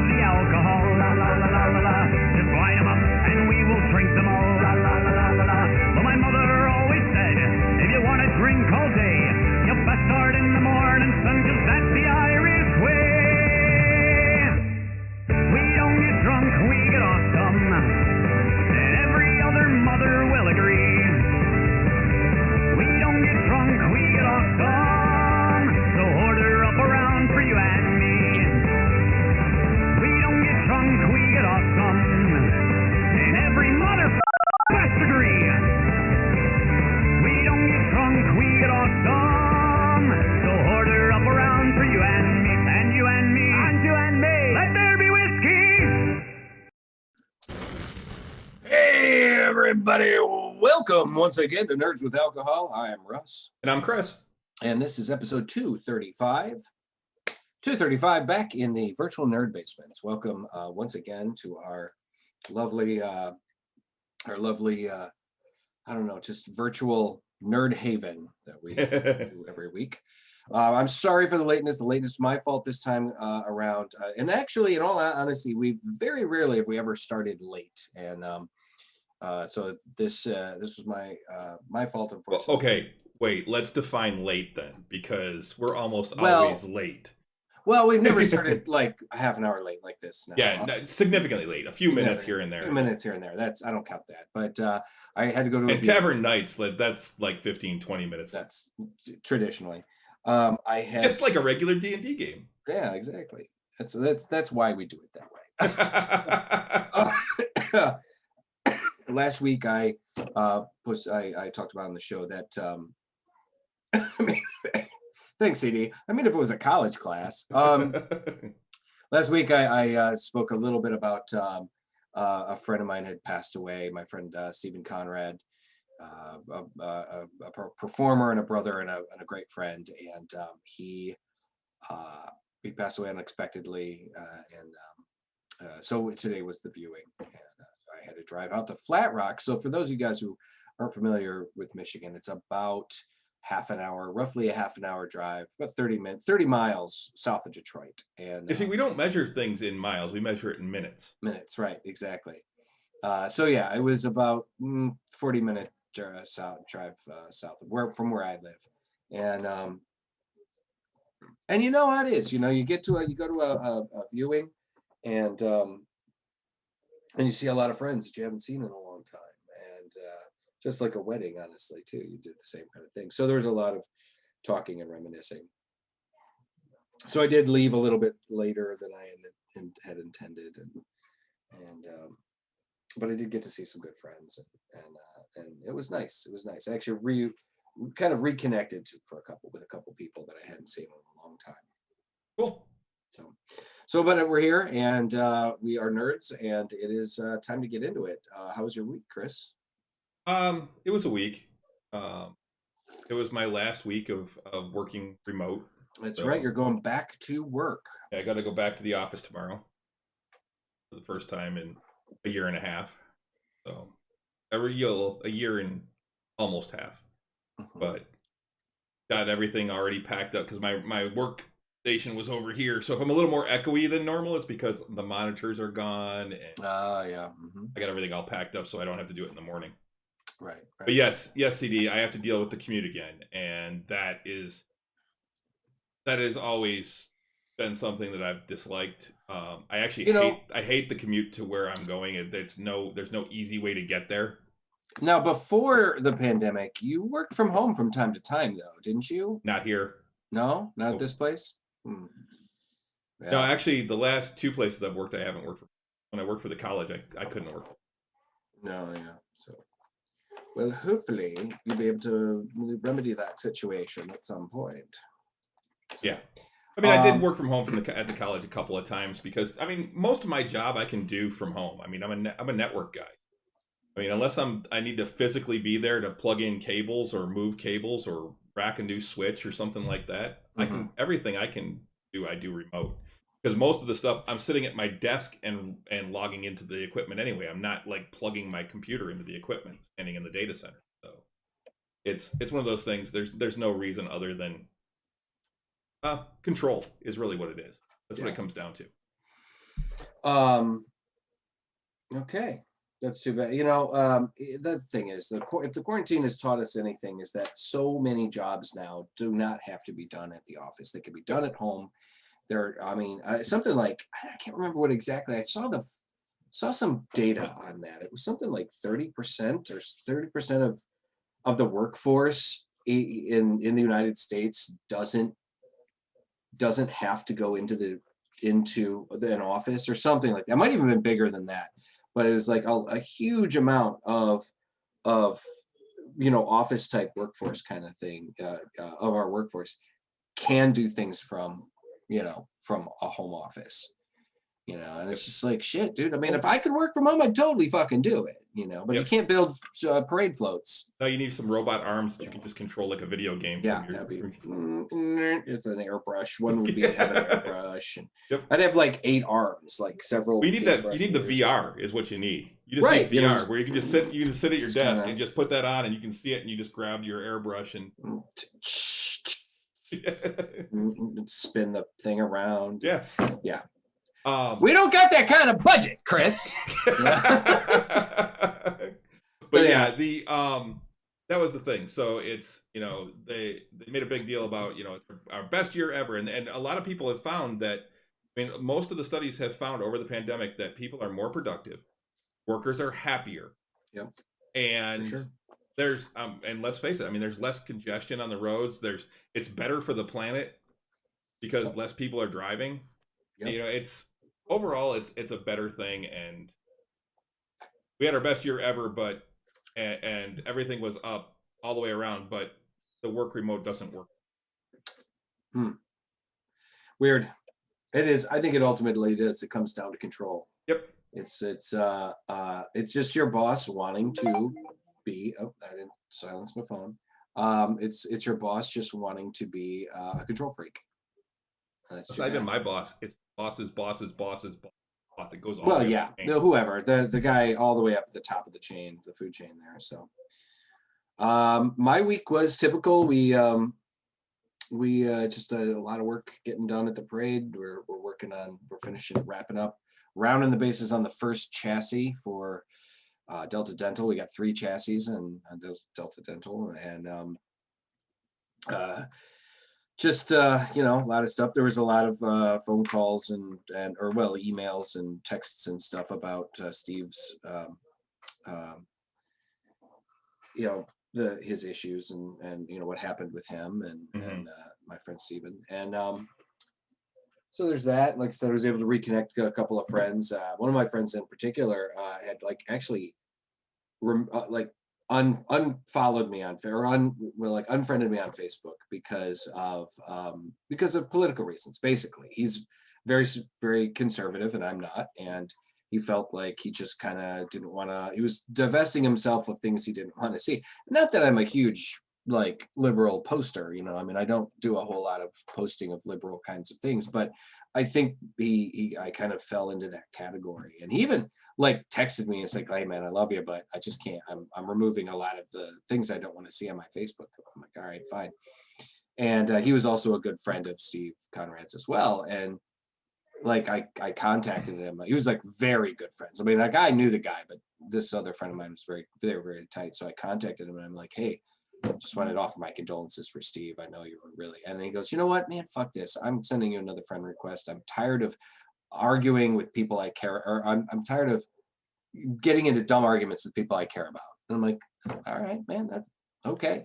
of the alcohol, la la la la la la. Just line 'em up and we will drink them all, la la la la la la. Well, my mother always said, if you want to drink all day, you best start in the morning, son, 'cause that's the Irish way. We don't get drunk, we get awesome, and every other mother will agree. We don't get drunk, we get awesome, so order up around for you and me. We don't get drunk, we get awesome, and every mother must agree. We don't get drunk, we get awesome, so order up around for you and me, and you and me, and you and me. Let there be whiskey. Hey, everybody. Welcome once again to Nerds with Alcohol. I am Russ. And I'm Chris. And this is episode 235. 235 back in the virtual nerd basements. Welcome once again to our lovely, I don't know, just virtual nerd haven that we do every week. I'm sorry for the lateness. The lateness is my fault this time around. And actually, in all honesty, we very rarely have we ever started late. And so this was my fault, unfortunately. Well, okay, wait. Let's define late then, because we're almost always late. Well, we've never started like a half an hour late like this now. Yeah, significally late. A few minutes here and there. A few minutes here and there. I don't count that. But I had to go to and Tavern Nights, that's like 15, 20 minutes. That's traditionally. I had just like a regular D&D game. Yeah, exactly. That's why we do it that way. Last week I talked about on the show that thanks, CD. I mean, if it was a college class. Last week I spoke a little bit about a friend of mine had passed away. My friend Stephen Conrad, a performer and a brother and a great friend, and he passed away unexpectedly. So today was the viewing, and I had to drive out to Flat Rock. So for those of you guys who aren't familiar with Michigan, it's about roughly a half an hour drive, about 30 miles south of Detroit. And you see, we don't measure things in miles; we measure it in minutes. Minutes, right? Exactly. So yeah, it was about 40-minute drive south of from where I live, and you know how it is. You know, you go to a viewing, and you see a lot of friends that you haven't seen in a long time, and just like a wedding, honestly, too, you did the same kind of thing. So there was a lot of talking and reminiscing. So I did leave a little bit later than I had intended, but I did get to see some good friends, and it was nice. It was nice. I actually kind of reconnected with a couple people that I hadn't seen in a long time. Cool. So, but we're here, and we are nerds, and it is time to get into it. How was your week, Chris? It was a week. It was my last week of working remote. That's right. You're going back to work. Yeah, I got to go back to the office tomorrow for the first time in a year and a half. So a year and almost half. Mm-hmm. But got everything already packed up because my work station was over here. So if I'm a little more echoey than normal, it's because the monitors are gone. And yeah. Mm-hmm. I got everything all packed up so I don't have to do it in the morning. Right. But yes, CD, I have to deal with the commute again, and that is always been something that I've disliked. I actually hate the commute to where I'm going. There's no easy way to get there. Now, before the pandemic, you worked from home from time to time, though, didn't you? Not here. No, not at this place. Yeah. No, actually, the last two places I've worked, I haven't worked for. When I worked for the college, I couldn't work. No, yeah. So, well, hopefully you'll be able to remedy that situation at some point. Yeah. I mean, I did work from home at the college a couple of times because, I mean, most of my job I can do from home. I mean, I'm a network guy. I mean, unless I need to physically be there to plug in cables or move cables or rack a new switch or something like that, Mm-hmm. Everything I can do, I do remote. Because most of the stuff, I'm sitting at my desk and logging into the equipment anyway. I'm not like plugging my computer into the equipment, standing in the data center. So it's one of those things. There's no reason other than control is really what it is. That's what it comes down to. Okay, that's too bad. The thing is, if the quarantine has taught us anything, is that so many jobs now do not have to be done at the office. They can be done at home. Something like, I can't remember what exactly. I saw some data on that. It was something like 30% or 30% of the workforce in the United States doesn't have to go into an office or something like that. It might even been bigger than that, but it was like a huge amount of office type workforce kind of thing of our workforce can do things from a home office. And it's just like, shit, dude. I mean, if I could work from home, I'd totally fucking do it, but you can't build parade floats. No, you need some robot arms that you can just control like a video game. Yeah, that'd be, it's an airbrush. One would have an airbrush. And I'd have like 8 arms, like several. You need the VR is what you need. You just need VR where you can just sit at your desk and just put that on and you can see it and you just grab your airbrush and spin the thing around. Yeah. We don't got that kind of budget, Chris. But yeah, that was the thing. So it's, they made a big deal about, it's our best year ever. And a lot of people have found that, most of the studies have found over the pandemic that people are more productive. Workers are happier. Yep. And there's, and let's face it, there's less congestion on the roads. It's better for the planet because less people are driving. Yep. Overall, it's a better thing. And we had our best year ever, but and everything was up all the way around, but the work remote doesn't work. Weird. It is. I think it ultimately is. It comes down to control. Yep. It's just your boss wanting to be. Oh, I didn't silence my phone. It's your boss just wanting to be a control freak. That's not even my boss. It's boss's boss's boss's boss. It goes all well, yeah, whoever the guy all the way up at the top of the chain, the food chain there. So, my week was typical. We just a lot of work getting done at the parade. We're finishing wrapping up, rounding the bases on the first chassis for Delta Dental. We got 3 chassis and Delta Dental, and just a lot of stuff. There was a lot of phone calls and emails and texts and stuff about Steve's his issues and what happened with him and my friend Steven. And so there's that. Like I said, I was able to reconnect a couple of friends. One of my friends in particular had unfollowed me unfriended me on Facebook because of political reasons. Basically, he's very, very conservative and I'm not, and he felt like he just kind of didn't want to. He was divesting himself of things he didn't want to see. Not that I'm a huge liberal poster, I don't do a whole lot of posting of liberal kinds of things, but I think I kind of fell into that category. And he even texted me. It's like, hey man, I love you, but I just can't. I'm removing a lot of the things I don't want to see on my Facebook. I'm like, all right, fine. And he was also a good friend of Steve Conrad's as well. And I contacted him. He was very good friends. I knew the guy, but this other friend of mine was they were very tight. So I contacted him and I'm like, hey, just wanted to offer my condolences for Steve. I know you were really. And then he goes, you know what, man, fuck this. I'm sending you another friend request. I'm tired of arguing with people I care, or I'm tired of getting into dumb arguments with people I care about. And I'm like, all right, man, that's okay.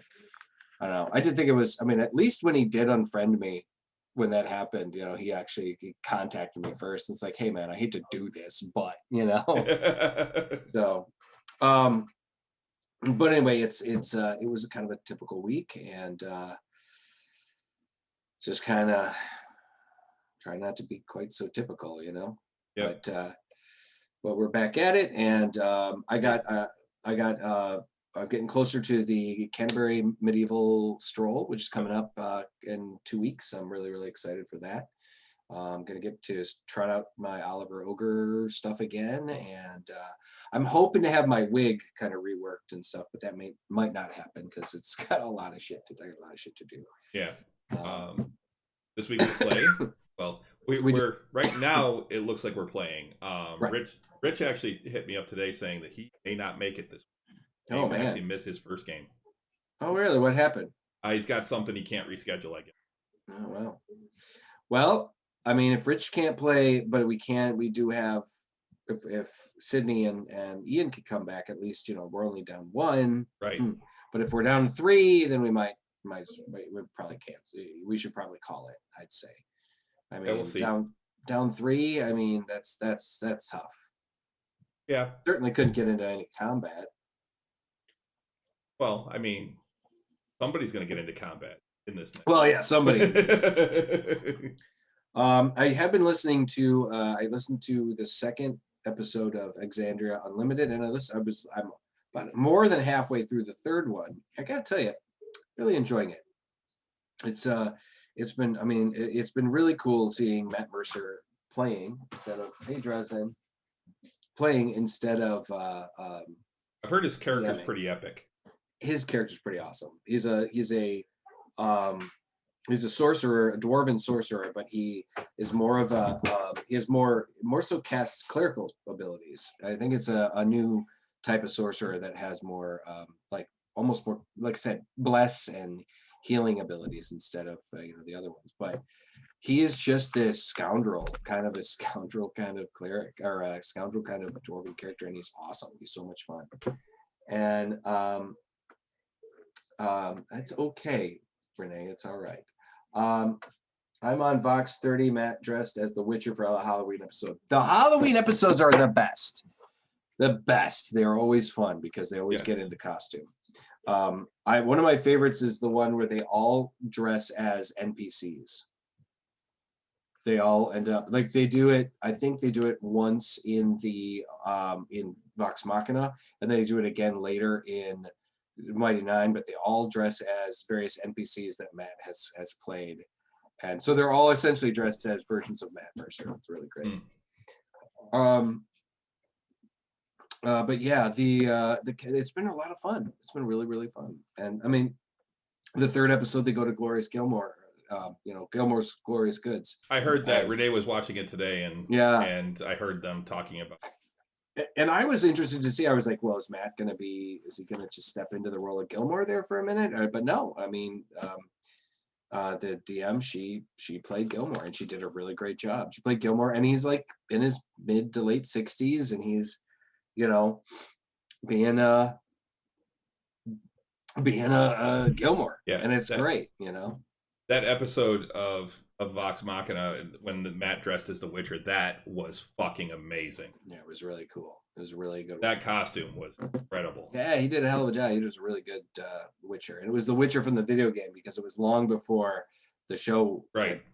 I don't know. I did think it was, at least when he did unfriend me, when that happened, he contacted me first. It's like, hey man, I hate to do this, but so, but anyway, it was kind of a typical week, and just kind of try not to be quite so typical, Yep. But we're back at it, and I'm getting closer to the Canterbury Medieval Stroll, which is coming up in 2 weeks. I'm really, really excited for that. I'm going to get to try out my Oliver Ogre stuff again. And I'm hoping to have my wig kind of reworked and stuff, but that might not happen because it's got a lot of shit to do. Yeah. This week we play. Well, we're right now. It looks like we're playing. Right. Rich actually hit me up today saying that he may not make it this week. He Oh may actually man. miss his first game. Oh really? What happened? He's got something he can't reschedule. I guess. Oh well. Well, I mean, if Rich can't play, but we can, we do have. If Sydney and Ian could come back, at least we're only down 1. Right. But if we're down 3, then we we probably can't. We should probably call it. I'd say. I mean, We'll see. down 3. I mean, that's tough. Yeah. Certainly couldn't get into any combat. Well, I mean, somebody's going to get into combat in this. Well, yeah, somebody. I have been listening to. I listened to the second episode of Exandria Unlimited, and I'm about more than halfway through the third one. I gotta tell you, really enjoying it. It's been really cool seeing Matt Mercer playing instead of Dresden playing instead of. I've heard his character's pretty epic. His character's pretty awesome. He's a sorcerer, a dwarven sorcerer, but he is more of a he has more so casts clerical abilities. I think it's a new type of sorcerer that has more almost more, like I said, bless and healing abilities instead of the other ones. But he is just this scoundrel kind of cleric, or a scoundrel kind of dwarven character, and he's awesome. He's so much fun. And that's okay, Renee. It's all right. I'm on Vox 30, Matt dressed as the Witcher for a Halloween episode. The Halloween episodes are the best. The best. They're always fun because they always get into costume. One of my favorites is the one where they all dress as NPCs. They all end up like they do it. I think they do it once in Vox Machina, and they do it again later in Mighty Nine, but they all dress as various NPCs that Matt has played, and so they're all essentially dressed as versions of Matt Mercer. It's really great. But yeah, it's been a lot of fun. It's been really, really fun. And I mean, the third episode they go to Glorious Gilmore, Gilmore's Glorious Goods. I heard that Renee was watching it today, and I heard them talking about it. And I was interested to see. I was like, well, is Matt going to is he going to just step into the role of Gilmore there for a minute? But no, I mean, the DM, she played Gilmore, and she did a really great job. She played Gilmore, and he's like in his mid to late 60s, and he's, being a Gilmore. Yeah, and it's great, That episode of Vox Machina when Matt dressed as the Witcher, that was fucking amazing. Yeah, it was really cool. It was really good. That costume was incredible. Yeah, he did a hell of a job. He was a really good Witcher, and it was the Witcher from the video game because it was long before the show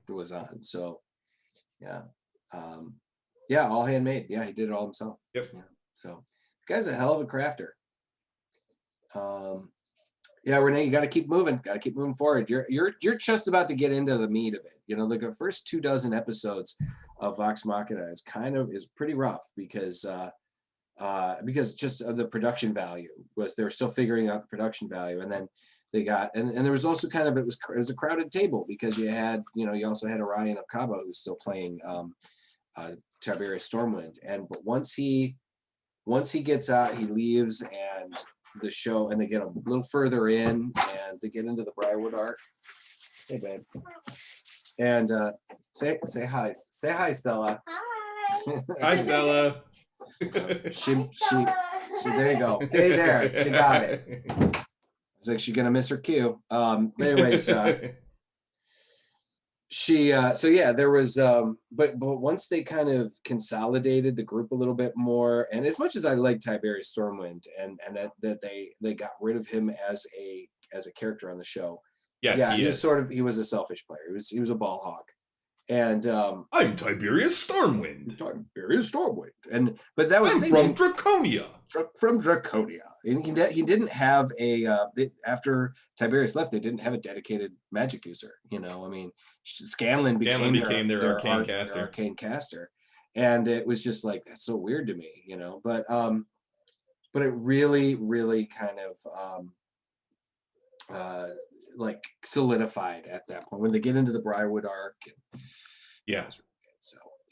was on. So, yeah, all handmade. Yeah, he did it all himself. Yep. Yeah. So, the guy's a hell of a crafter. Yeah, Renee, you got to keep moving. Got to keep moving forward. You're just about to get into the meat of it. Like the first 24 episodes of Vox Machina is pretty rough because just of the production value. They were still figuring out the production value, and then they got and there was also it was a crowded table because you had you also had Orion of Cabo who's still playing Tiberius Stormwind, but once he gets out, he leaves and the show, and they get a little further in and they get into the Briarwood Arc. Hey babe. And say hi. Say hi, Stella. Hi. Hi, Stella. So she there you go. Stay there. She got it. It's like she's gonna miss her cue. But anyways, there was but once they kind of consolidated the group a little bit more, and as much as I like Tiberius Stormwind and that they got rid of him as a character on the show. Yes, yeah, he was a selfish player. He was a ball hog. And I'm Tiberius Stormwind. But that was from Draconia. From Draconia. And he didn't have after Tiberius left, they didn't have a dedicated magic user. I mean, Scanlan became their arcane caster, and it was just like, that's so weird to me, But it really, really kind of solidified at that point when they get into the Briarwood Arc. Yeah,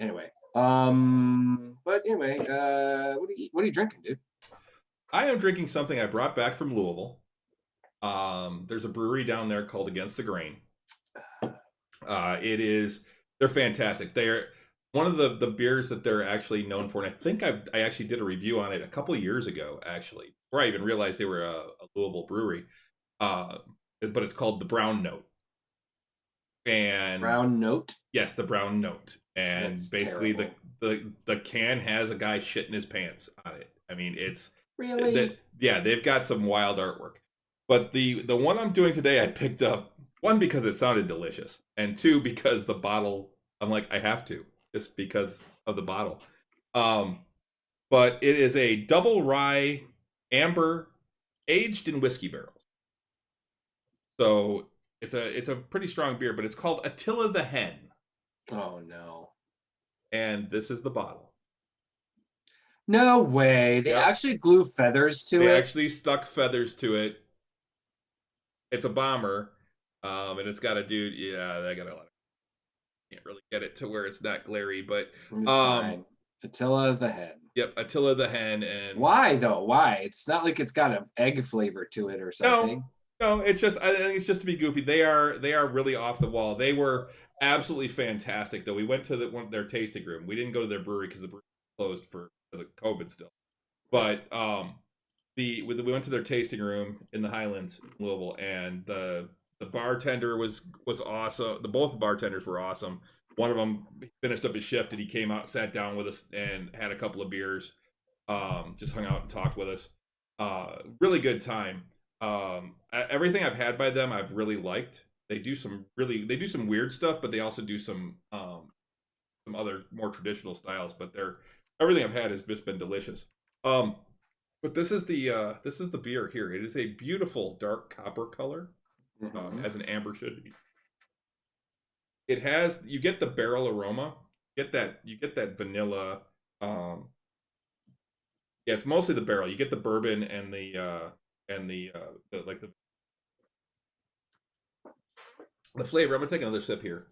Anyway, but anyway, what are you drinking, dude? I am drinking something I brought back from Louisville. There's a brewery down there called Against the Grain. They're fantastic. They're one of the beers that they're actually known for, and I think I actually did a review on it a couple of years ago, actually, before I even realized they were a Louisville brewery. But it's called the Brown Note. And Brown Note? Yes, the Brown Note. And That's basically terrible. the can has a guy shitting his pants on it. I mean, it's Really? yeah, they've got some wild artwork. But the one I'm doing today I picked up, one, because it sounded delicious, and two, because the bottle, I'm like, I have to, just because of the bottle. But it is a double rye amber aged in whiskey barrels. So it's a pretty strong beer, but it's called Attila the Hen. Oh no. And this is the bottle. No way. They Yep. actually glue feathers to They it. actually stuck feathers to it. It's a bomber. And it's got a dude. Yeah, they got a lot. Can't really get it to where it's not glary, but It's fine. Attila the Hen. Yep, Attila the Hen. And why though? Why? It's not like it's got an egg flavor to it or something. No, it's just, I think it's just to be goofy. They are really off the wall. They were absolutely fantastic, though. We went to their tasting room. We didn't go to their brewery because the brewery was closed for the COVID still. But we went to their tasting room in the Highlands, Louisville, and the bartender was awesome. Both bartenders were awesome. One of them finished up his shift and he came out, sat down with us, and had a couple of beers. Just hung out and talked with us. Really good time. Everything I've had by them I've really liked. They do some weird stuff, but they also do some other more traditional styles. But everything I've had has just been delicious. But this is the beer here. It is a beautiful dark copper color, as an amber should be. You get the barrel aroma. You get that vanilla. Yeah, it's mostly the barrel. You get the bourbon and the flavor. I'm gonna take another sip here.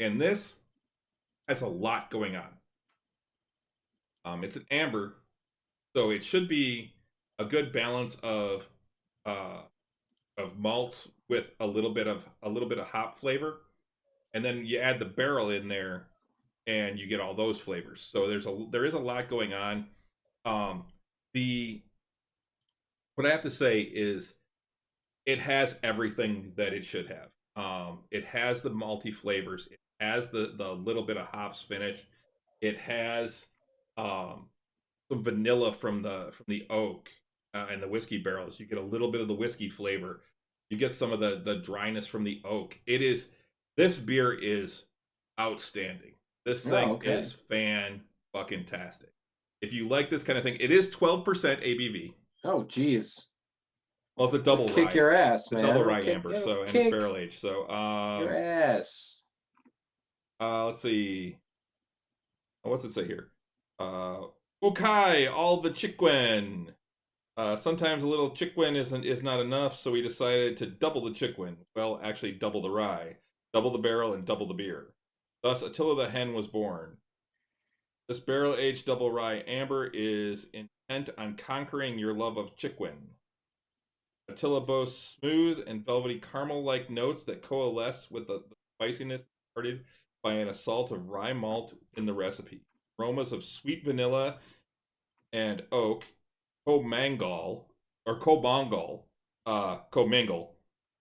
And this has a lot going on. It's an amber, so it should be a good balance of malts with a little bit of hop flavor, and then you add the barrel in there, and you get all those flavors. So there is a lot going on. What I have to say is it has everything that it should have. It has the malty flavors. It has the little bit of hops finish. It has some vanilla from the oak and the whiskey barrels. You get a little bit of the whiskey flavor. You get some of the dryness from the oak. This beer is outstanding. This thing is fan-fucking-tastic. If you like this kind of thing, it is 12% ABV. Oh, geez. Well, it's a double rye. Kick your ass, man. Double rye amber, and it's barrel aged. So, your ass. Let's see. What's it say here? Ukai, all the chikwin. Sometimes a little chikwin is not enough, so we decided to double the chikwin. Well, actually, double the rye, double the barrel, and double the beer. Thus, Attila the Hen was born. This barrel-aged double rye amber is intent on conquering your love of chikwin. Attila boasts smooth and velvety caramel-like notes that coalesce with the spiciness imparted by an assault of rye malt in the recipe. Aromas of sweet vanilla and oak commingle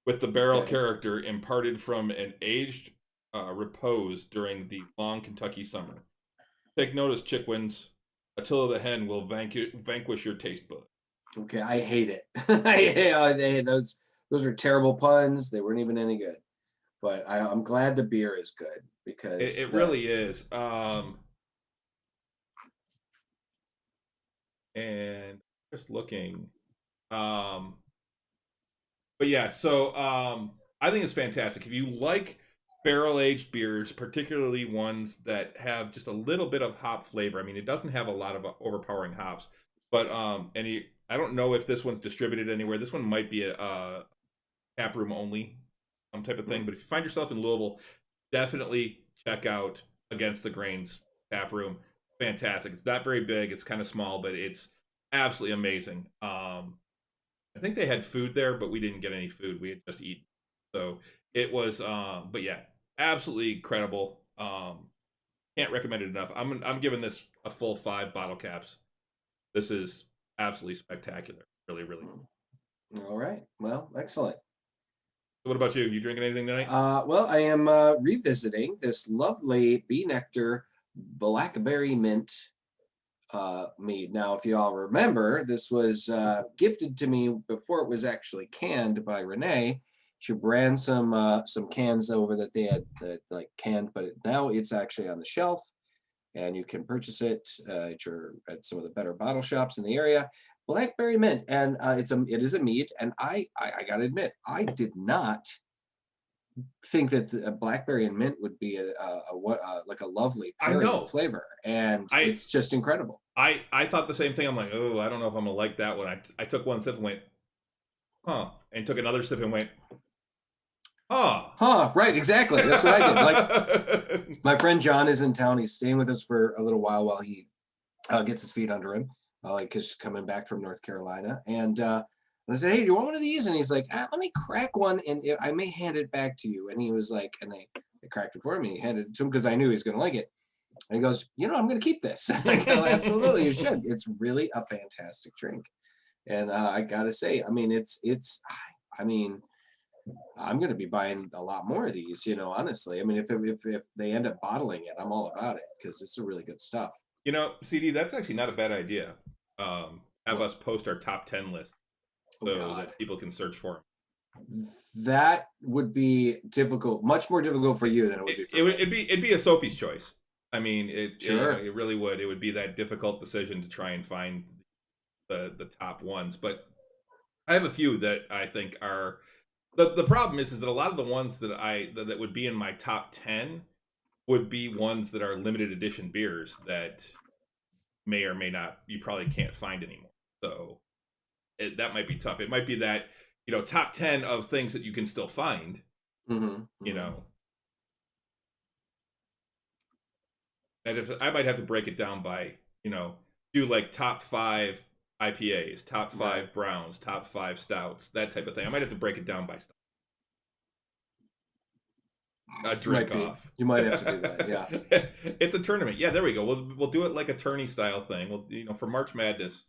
with the barrel character imparted from an aged repose during the long Kentucky summer. Take notice, chickwins. Attila the Hen will vanquish your taste bud. Okay, I hate it. I hate those are terrible puns. They weren't even any good. But I'm glad the beer is good because it really is. And just looking. But yeah, so I think it's fantastic. If you like barrel-aged beers, particularly ones that have just a little bit of hop flavor. I mean, it doesn't have a lot of overpowering hops, but I don't know if this one's distributed anywhere. This one might be a tap room only type of thing. But if you find yourself in Louisville, definitely check out Against the Grain's tap room. Fantastic. It's not very big. It's kind of small, but it's absolutely amazing. I think they had food there, but we didn't get any food. We had just eaten. So it was, but yeah, absolutely incredible. Can't recommend it enough. I'm giving this a full 5 bottle caps. This is absolutely spectacular. Really, really. All right. Well, excellent. What about you? You drinking anything tonight? Well, I am revisiting this lovely bee nectar blackberry mint mead. Now, if you all remember, this was gifted to me before it was actually canned by Renee. She ran some cans over that they had like canned, but now it's actually on the shelf, and you can purchase it at some of the better bottle shops in the area. Blackberry mint, and it is a mead, and I gotta admit, I did not think that the blackberry and mint would be like a lovely pairing flavor, and it's just incredible. I thought the same thing. I'm like, oh, I don't know if I'm gonna like that one. I took one sip and went, huh, and took another sip and went, huh, right, exactly. That's what I did. Like, my friend John is in town. He's staying with us for a little while he gets his feet under him, like he's coming back from North Carolina, and I said, hey, do you want one of these? And he's like, let me crack one, and I may hand it back to you. And he was like, and I cracked it for him, and he handed it to him because I knew he was going to like it. And he goes, I'm going to keep this. I go, absolutely, you should. It's really a fantastic drink. And I got to say, I mean, I'm going to be buying a lot more of these, honestly. I mean, if they end up bottling it, I'm all about it because it's a really good stuff. CD, that's actually not a bad idea. Have us post our top 10 list so that people can search for them. That would be difficult, much more difficult for you than it would be for me. It'd be a Sophie's choice. I mean, sure. It really would. It would be that difficult decision to try and find the top ones. But I have a few that I think are the problem is that a lot of the ones that would be in my top 10 would be ones that are limited edition beers that may or may not, you probably can't find anymore. So that might be tough. It might be that, top 10 of things that you can still find, And if I might have to break it down by, do like top 5 IPAs, top 5 browns, top 5 stouts, that type of thing. I might have to break it down by stuff. Drink off. You might have to do that. Yeah. It's a tournament. Yeah, there we go. We'll do it like a tourney style thing. We'll, for March Madness,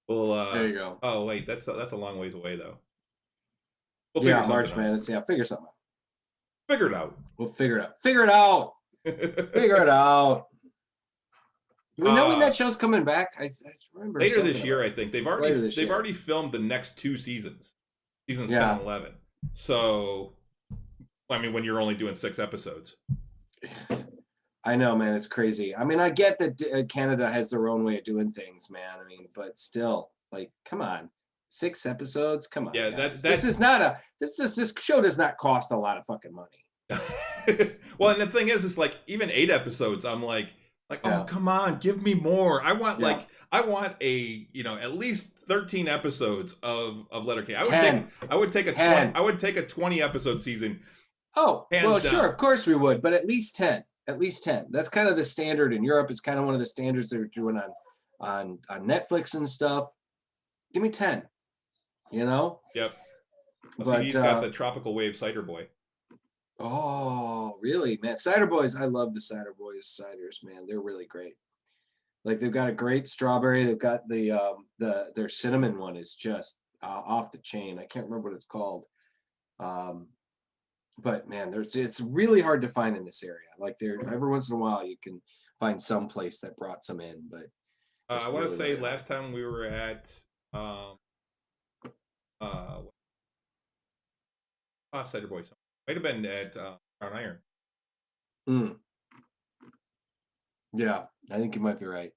we'll. There you go. Oh wait, that's a long ways away though. March Madness. Yeah, figure something out. Figure it out. We'll figure it out. Figure it out. Figure it out. Do we know when that show's coming back? I remember later this year. I think they've already filmed the next 2 seasons, 10 and 11. So, I mean, when you're only doing 6 episodes. I know, man, it's crazy. I mean, I get that Canada has their own way of doing things, man. I mean, but still, like, come on, 6 episodes, come on. Yeah, this show does not cost a lot of fucking money. Well, and the thing is, it's like even 8 episodes. I'm like, oh, come on, give me more. I want at least 13 episodes of Letterkenny. I would take a 20 episode season. Oh, well, down. Sure, of course we would, but at least 10. At least 10. That's kind of the standard in Europe. It's kind of one of the standards they're doing on Netflix and stuff. Give me 10. Yep. But he's got the Tropical Wave Cider Boy. Oh, really, man? Cider Boys, I love the Cider Boys ciders, man. They're really great. Like, they've got a great strawberry. They've got their cinnamon one is just off the chain. I can't remember what it's called. But man, it's really hard to find in this area. Like, every once in a while you can find some place that brought some in. But I want to say last time we were at Cider Boys. Might have been at Brown Iron. Yeah, I think you might be right.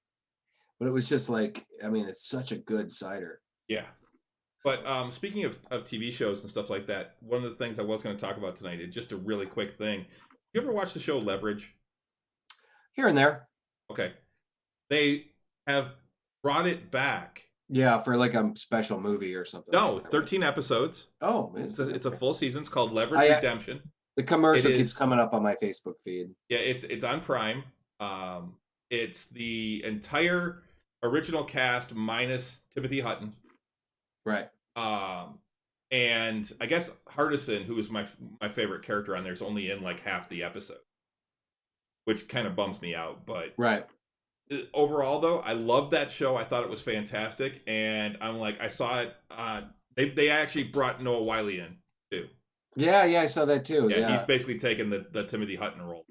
But it was just like, I mean, it's such a good cider. Yeah. But speaking of TV shows and stuff like that, one of the things I was going to talk about tonight is just a really quick thing. You ever watch the show Leverage? Here and there. Okay. They have brought it back Yeah, for like a special movie or something. No, like that, 13 episodes. Right? Oh, It's a full season. It's called Leverage I Redemption. the commercial It keeps is coming up on my Facebook feed. Yeah, it's on Prime. It's the entire original cast minus Timothy Hutton. Right. And I guess Hardison, who is my favorite character on there, is only in like half the episode, which kind of bums me out. But Right. Overall, though, I loved that show. I thought it was fantastic, and I'm like, I saw it. They actually brought Noah Wyle in too. Yeah, I saw that too. Yeah, he's basically taken the Timothy Hutton role.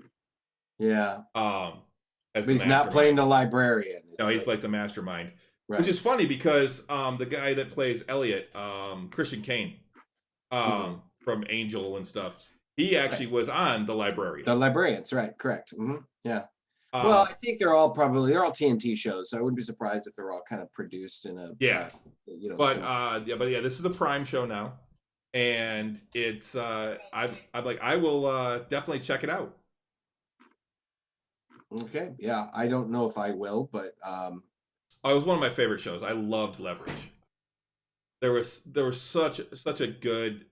Yeah. As but he's not playing the librarian. No, he's like the mastermind. Right. Which is funny because the guy that plays Elliot, Christian Kane, from Angel and stuff, he actually was on The Librarian. The Librarians, right? Correct. Yeah. Well, I think they're all TNT shows, so I wouldn't be surprised if they're all kind of produced in a But this is a Prime show now, and it's I'm like, I will definitely check it out. Okay, yeah, I don't know if I will, but it was one of my favorite shows. I loved Leverage. There was such a good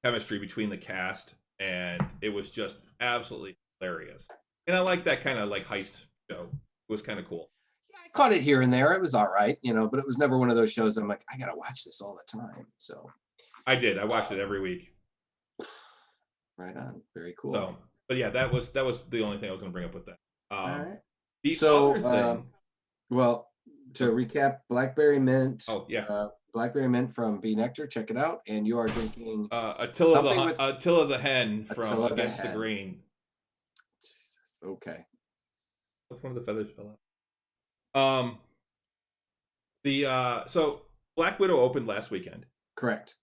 chemistry between the cast, and it was just absolutely hilarious. And I like that kind of like heist show. It was kind of cool. Yeah, I caught it here and there. It was all right, but it was never one of those shows that I'm like, I gotta watch this all the time. So I did. I watched it every week. Right on. Very cool. So, but yeah, that was the only thing I was going to bring up with that. All right. The other thing. Well, to recap, Blackberry Mint. Oh yeah. Blackberry Mint from B Nectar. Check it out. And you are drinking Attila the Hen from Against the Grain. Jesus. Okay. One of the feathers fell out. So Black Widow opened last weekend. Correct.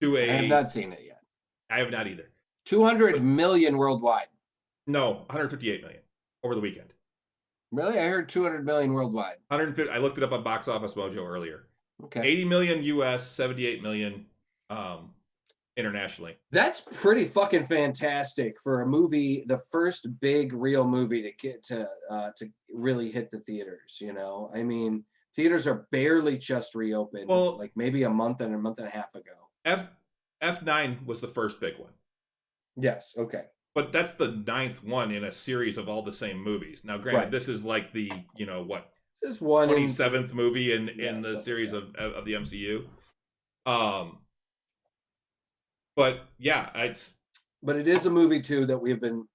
I have not seen it yet. I have not either. 200 million worldwide. No, 158 million over the weekend. Really? I heard 200 million worldwide. 150. I looked it up on Box Office Mojo earlier. Okay. 80 million US, 78 million internationally. That's pretty fucking fantastic for a movie, the first big real movie to get to really hit the theaters, I mean, theaters are barely just reopened, like maybe a month and a half ago. F9 was the first big one. Yes, okay. But that's the 9th one in a series of all the same movies. Now, granted, This is like the, This is one 27th movie in the series of the MCU. But yeah, But it is a movie too that we have been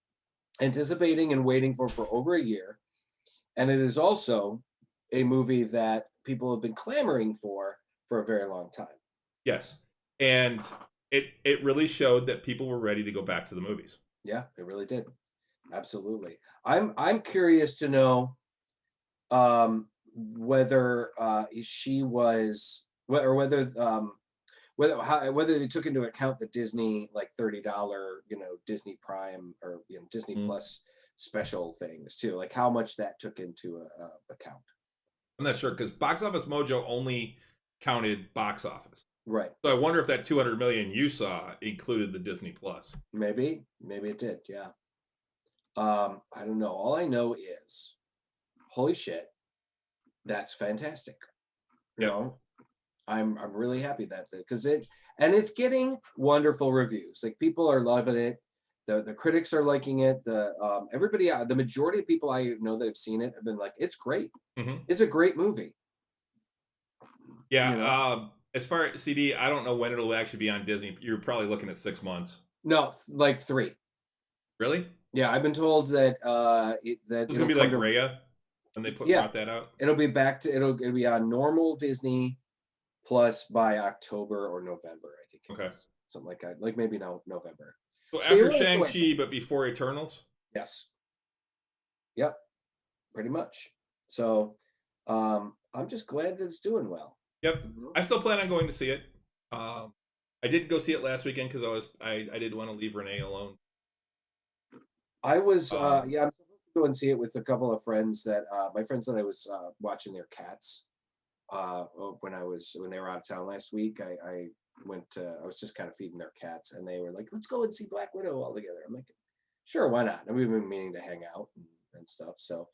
anticipating and waiting for over a year, and it is also a movie that people have been clamoring for a very long time. Yes, and it really showed that people were ready to go back to the movies. Yeah, it really did. Absolutely. I'm curious to know whether she was whether they took into account the Disney like $30 Disney Prime or Disney Plus special things too, like how much that took into account. I'm not sure because Box Office Mojo only counted box office. Right. So I wonder if that 200 million you saw included the Disney Plus. Maybe it did. Yeah. I don't know. All I know is, holy shit, that's fantastic. You know, I'm really happy because it's getting wonderful reviews. Like people are loving it. The critics are liking it. Everybody, the majority of people I know that have seen it have been like, it's great. Mm-hmm. It's a great movie. Yeah. As far as CD, I don't know when it'll actually be on Disney. You're probably looking at 6 months. No, like 3. Really? Yeah, I've been told that it's gonna be like Raya when they brought that out. It'll be it'll be on normal Disney Plus by October or November, I think. Okay. Something like that. Like maybe November. So after Shang-Chi, but before Eternals? Yes. Yep. Pretty much. So I'm just glad that it's doing well. Yep. I still plan on going to see it. I didn't go see it last weekend because I didn't want to leave Renee alone. I was I'm supposed to go and see it with a couple of friends that my friends that I was watching their cats when they were out of town last week. I was just kind of feeding their cats, and they were like, let's go and see Black Widow all together. I'm like, sure, why not? And we've been meaning to hang out and stuff. So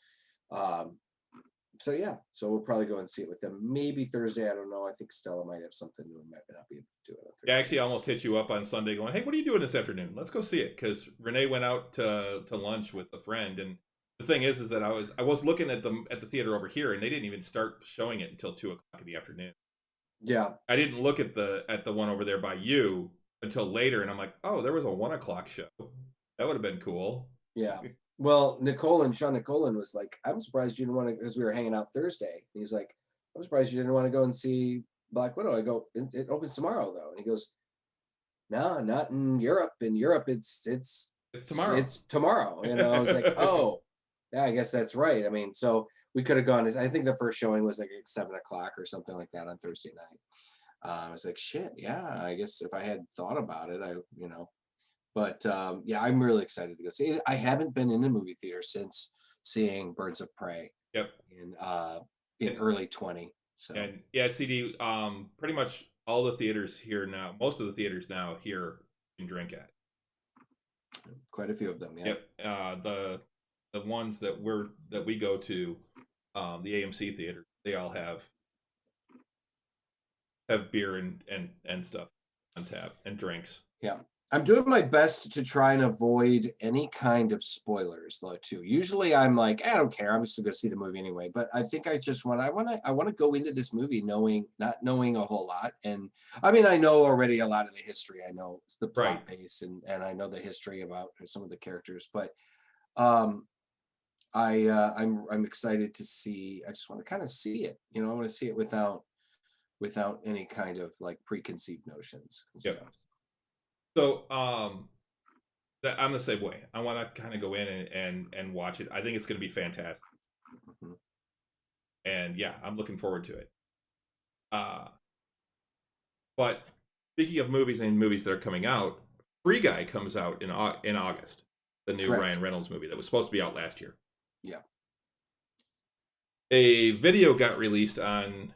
So yeah, so we'll probably go and see it with them. Maybe Thursday. I don't know. I think Stella might have something. We might not be able to do it on Thursday. Yeah, I actually almost hit you up on Sunday going, hey, what are you doing this afternoon? Let's go see it. Because Renee went out to lunch with a friend. And the thing is that I was looking at the theater over here, and they didn't even start showing it until 2 o'clock in the afternoon. Yeah. I didn't look at the one over there by you until later, and I'm like, oh, there was a 1 o'clock show. That would have been cool. Yeah. Well, Sean Nicolin was like, I'm surprised you didn't want to, because we were hanging out Thursday. And he's like, I'm surprised you didn't want to go and see Black Widow. I go, it opens tomorrow though. And he goes, no, not in Europe. In Europe, it's tomorrow. It's tomorrow. You know, I was like, oh, yeah, I guess that's right. I mean, so we could have gone. I think the first showing was like at 7 o'clock or something like that on Thursday night. I was like, shit, yeah. I guess if I had thought about it, But yeah, I'm really excited to go see it. I haven't been in a movie theater since seeing Birds of Prey. Yep. In early 20. So and yeah, CD. Pretty much all the theaters here now. Most of the theaters now here you can drink at. Quite a few of them. Yeah. Yep. The ones that we go to, the AMC theater, they all have beer and stuff on tap and drinks. Yeah. I'm doing my best to try and avoid any kind of spoilers though too. Usually I'm like, I don't care. I'm just going to see the movie anyway. But I think I want to go into this movie not knowing a whole lot. And I mean, I know already a lot of the history. I know the plot base and I know the history about some of the characters, but I'm excited to see. I just want to kind of see it. I want to see it without any kind of like preconceived notions and stuff. So I'm the same way. I want to kind of go in and watch it. I think it's going to be fantastic. Mm-hmm. And yeah, I'm looking forward to it. But speaking of movies and movies that are coming out, Free Guy comes out in August. The new Ryan Reynolds movie that was supposed to be out last year. Yeah. A video got released on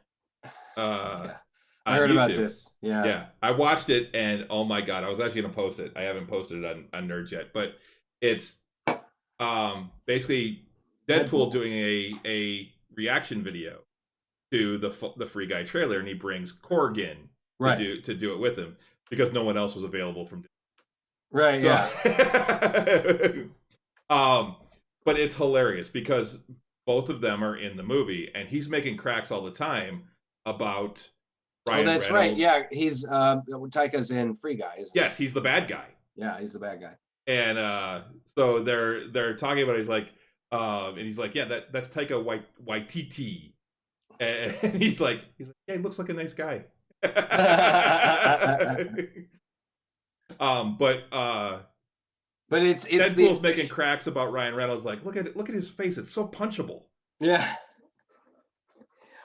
I heard YouTube. about this. Yeah. Yeah. I watched it and oh my God, I was actually going to post it. I haven't posted it on Nerds yet, but it's basically Deadpool doing a reaction video to the Free Guy trailer, and he brings Korg in to do it with him because no one else was available from Right, so, yeah. But it's hilarious because both of them are in the movie and he's making cracks all the time about Ryan that's Reynolds. right. Yeah, he's Taika's in Free Guy, isn't Yes, he's the bad guy. Yeah, he's the bad guy. And so they're talking about it. He's like, and he's like, yeah, that's Taika Waititi. And he's like, yeah, he looks like a nice guy. But it's Deadpool's making cracks about Ryan Reynolds. Like, look at his face. It's so punchable. Yeah.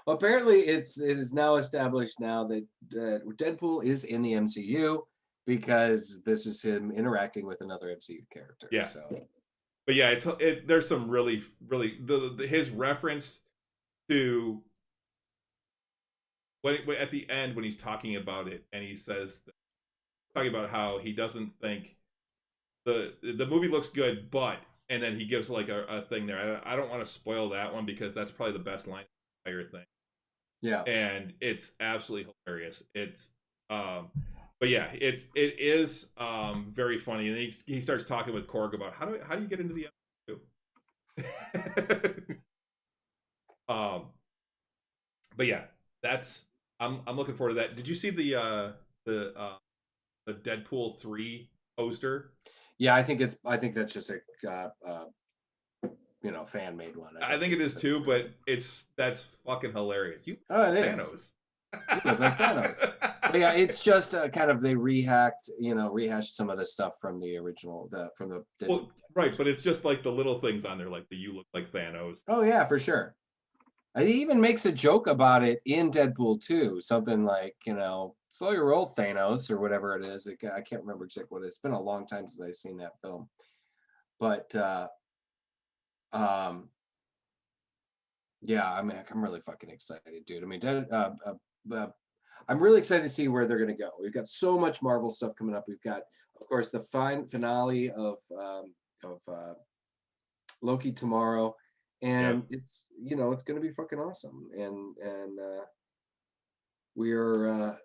Well, apparently it is now established now that Deadpool is in the MCU because this is him interacting with another MCU character. Yeah. So. But yeah, there's some really his reference to when at the end when he's talking about it and he says talking about how he doesn't think the movie looks good, but and then he gives like a thing there. I don't want to spoil that one because that's probably the best line of the entire thing. Yeah. And it's absolutely hilarious. It's but yeah, it is very funny. And he starts talking with Korg about how do you get into the MCU? But yeah, that's I'm looking forward to that. Did you see the Deadpool 3 poster? Yeah, I think that's just a fan made one. I think it is too, but that's fucking hilarious. It Thanos. is. You look like Thanos. But yeah, it's just kind of they rehashed some of the stuff from the original, right, but it's just like the little things on there, like the "you look like Thanos." Oh yeah, for sure. He even makes a joke about it in Deadpool 2, something like, slow your roll, Thanos, or whatever it is. I can't remember exactly what it is. It's been a long time since I've seen that film. But, yeah, I mean, I'm really fucking excited, dude. I mean, I'm really excited to see where they're going to go. We've got so much Marvel stuff coming up. We've got, of course, the finale of Loki tomorrow. and it's it's going to be fucking awesome. And we're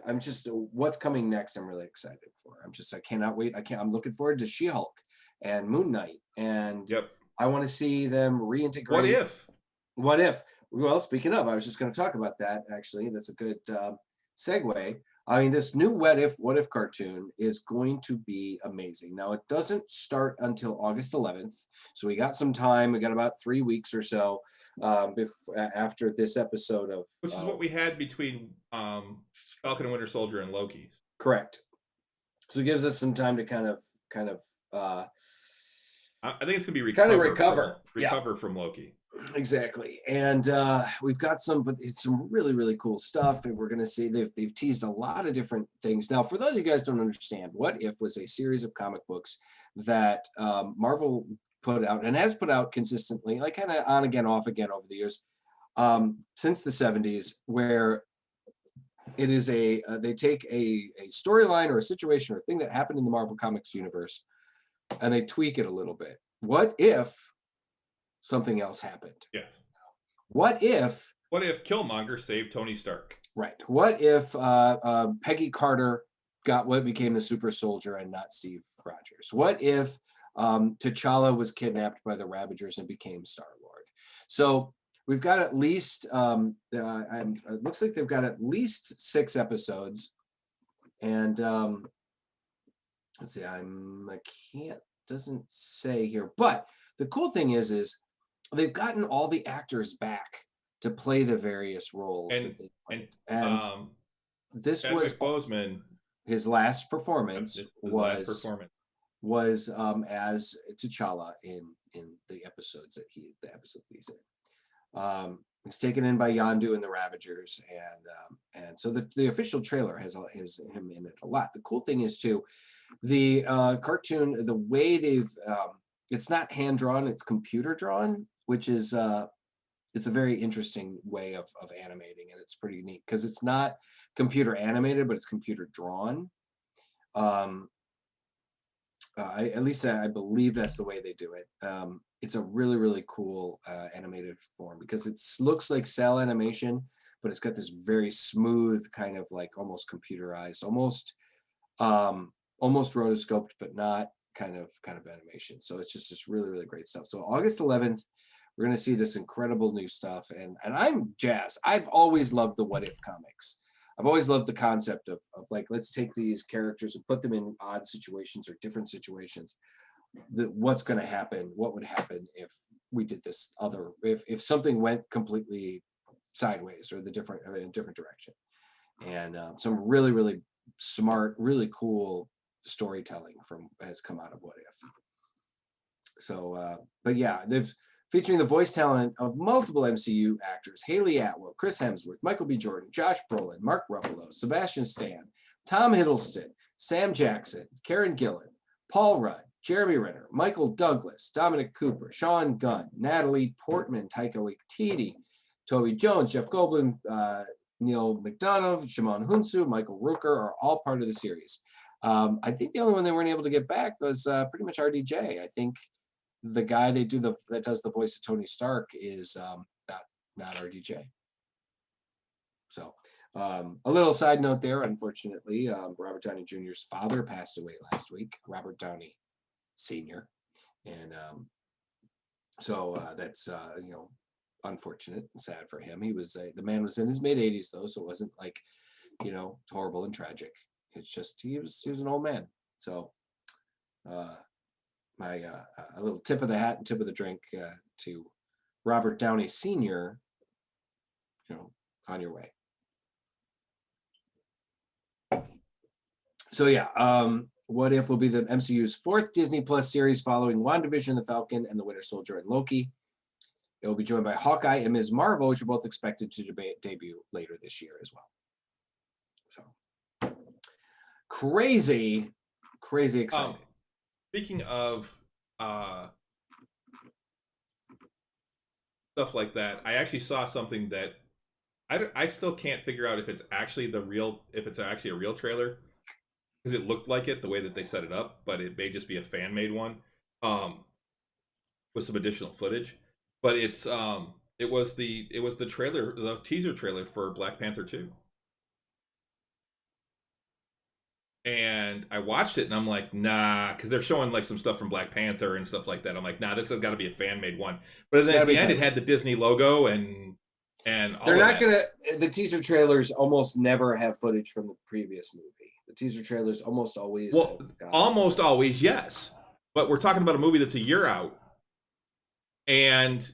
I'm just what's coming next. I'm really excited for. I cannot wait. I'm looking forward to She-Hulk and Moon Knight, and I want to see them reintegrate. What if? Well, speaking of, I was just going to talk about that. Actually, that's a good segue. I mean, this new What If cartoon is going to be amazing. Now, it doesn't start until August 11th, so we got some time. We got about 3 weeks or so after this episode of... Which is what we had between Falcon and Winter Soldier and Loki. Correct. So it gives us some time to kind of I think it's going to be recover from Loki. Exactly. And we've got some really, really cool stuff. And we're going to see they've teased a lot of different things. Now, for those of you guys who don't understand, What If was a series of comic books that Marvel put out and has put out consistently, like kind of on again, off again over the years, since the 70s, where it is they take a storyline or a situation or a thing that happened in the Marvel Comics universe and they tweak it a little bit. What if something else happened? Yes. What if Killmonger saved Tony Stark? Right. What if Peggy Carter got what became the super soldier and not Steve Rogers? What if T'Challa was kidnapped by the Ravagers and became Star-Lord? So we've got at least it looks like they've got at least 6 episodes, and let's see, doesn't say here, but the cool thing is they've gotten all the actors back to play the various roles. And this was Boseman. His last performance was as T'Challa in the episodes that he's in. He's taken in by Yondu and the Ravagers, and so the official trailer has him in it a lot. The cool thing is too, the cartoon, the way they've it's not hand drawn, it's computer drawn, which is it's a very interesting way of animating, and it's pretty neat because it's not computer animated, but it's computer drawn. At least I believe that's the way they do it. It's a really, really cool animated form because it looks like cell animation, but it's got this very smooth kind of like almost computerized, almost rotoscoped, but not kind of animation. So it's just really, really great stuff. So August 11th, we're going to see this incredible new stuff, and I'm jazzed. I've always loved the What If comics. I've always loved the concept of like, let's take these characters and put them in odd situations or different situations. What's going to happen? What would happen if we did this if something went completely sideways or in a different direction? And some really, really smart, really cool storytelling has come out of What If. So, but yeah, they've featuring the voice talent of multiple MCU actors: Haley Atwell, Chris Hemsworth, Michael B. Jordan, Josh Brolin, Mark Ruffalo, Sebastian Stan, Tom Hiddleston, Sam Jackson, Karen Gillan, Paul Rudd, Jeremy Renner, Michael Douglas, Dominic Cooper, Sean Gunn, Natalie Portman, Taika Waititi, Toby Jones, Jeff Goldblum, Neil McDonough, Shimon Hunsu, Michael Rooker are all part of the series. I think the only one they weren't able to get back was pretty much RDJ. I think the guy that does the voice of Tony Stark is not RDJ. So a little side note there, unfortunately, Robert Downey Jr.'s father passed away last week, Robert Downey Sr. And so that's unfortunate and sad for him. He was the man was in his mid-80s though, so it wasn't like horrible and tragic. It's just he was an old man. So my a little tip of the hat and tip of the drink to Robert Downey Sr. On your way. So yeah, What If will be the MCU's 4th Disney Plus series following WandaVision, The Falcon, and the Winter Soldier and Loki. It will be joined by Hawkeye and Ms. Marvel, which are both expected to debut later this year as well. So crazy exciting. Speaking of stuff like that, I actually saw something that I still can't figure out if it's actually a real trailer, because it looked like it the way that they set it up, but it may just be a fan made one. with some additional footage. But it was the trailer, the teaser trailer for Black Panther 2. And I watched it and I'm like, nah, because they're showing like some stuff from Black Panther and stuff like that. I'm like, nah, this has got to be a fan made one. But then at the end, it had the Disney logo and all they're of not that. the teaser trailers almost never have footage from the previous movie. The teaser trailers almost always almost always, yes. But we're talking about a movie that's a year out, and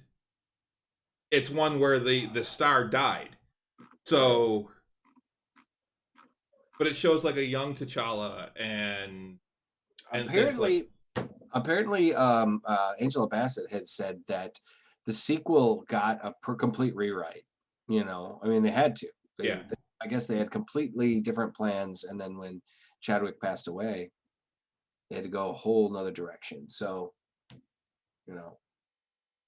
it's one where the star died. So, but it shows like a young T'Challa and apparently Angela Bassett had said that the sequel got a complete rewrite. You know, I mean, they had to. I guess they had completely different plans, and then when Chadwick passed away, they had to go a whole nother direction. So, you know.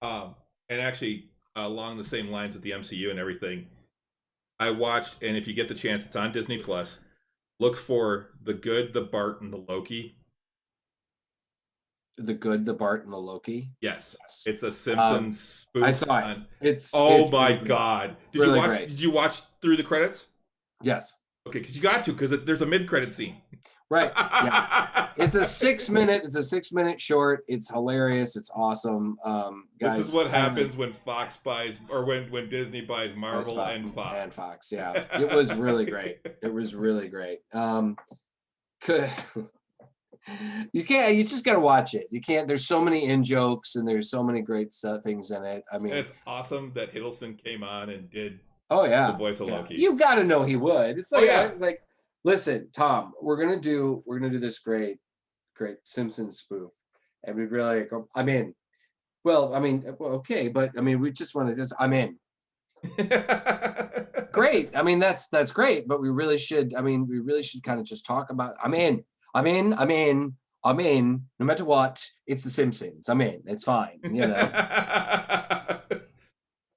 And actually, along the same lines with the MCU and everything, I watched, and if you get the chance, it's on Disney Plus. Look for The Good, the Bart, and the Loki. The Good, the Bart, and the Loki. Yes. It's a Simpsons spoof. I saw it. It's my god! Did you watch? Did you watch through the credits? Yes. Okay, because you got to, because there's a mid-credit scene. Right. Yeah. It's a 6-minute short. It's hilarious. It's awesome. Guys, this is what happens when Fox buys, or when Disney buys Marvel and Fox. And Fox, yeah. It was really great. It was really great. You just gotta watch it. You can't, there's so many in-jokes and there's so many great things in it. I mean, and it's awesome that Hiddleston came on and did the voice of Loki. You gotta know he would. It's like it's like, listen, Tom, we're gonna do this great Simpsons spoof, and we'd really okay, but I mean, we just want to I'm in. Great. I mean, that's great, but we really should kind of just talk about. I'm in. No matter what, it's the Simpsons. I'm in. It's fine. You know.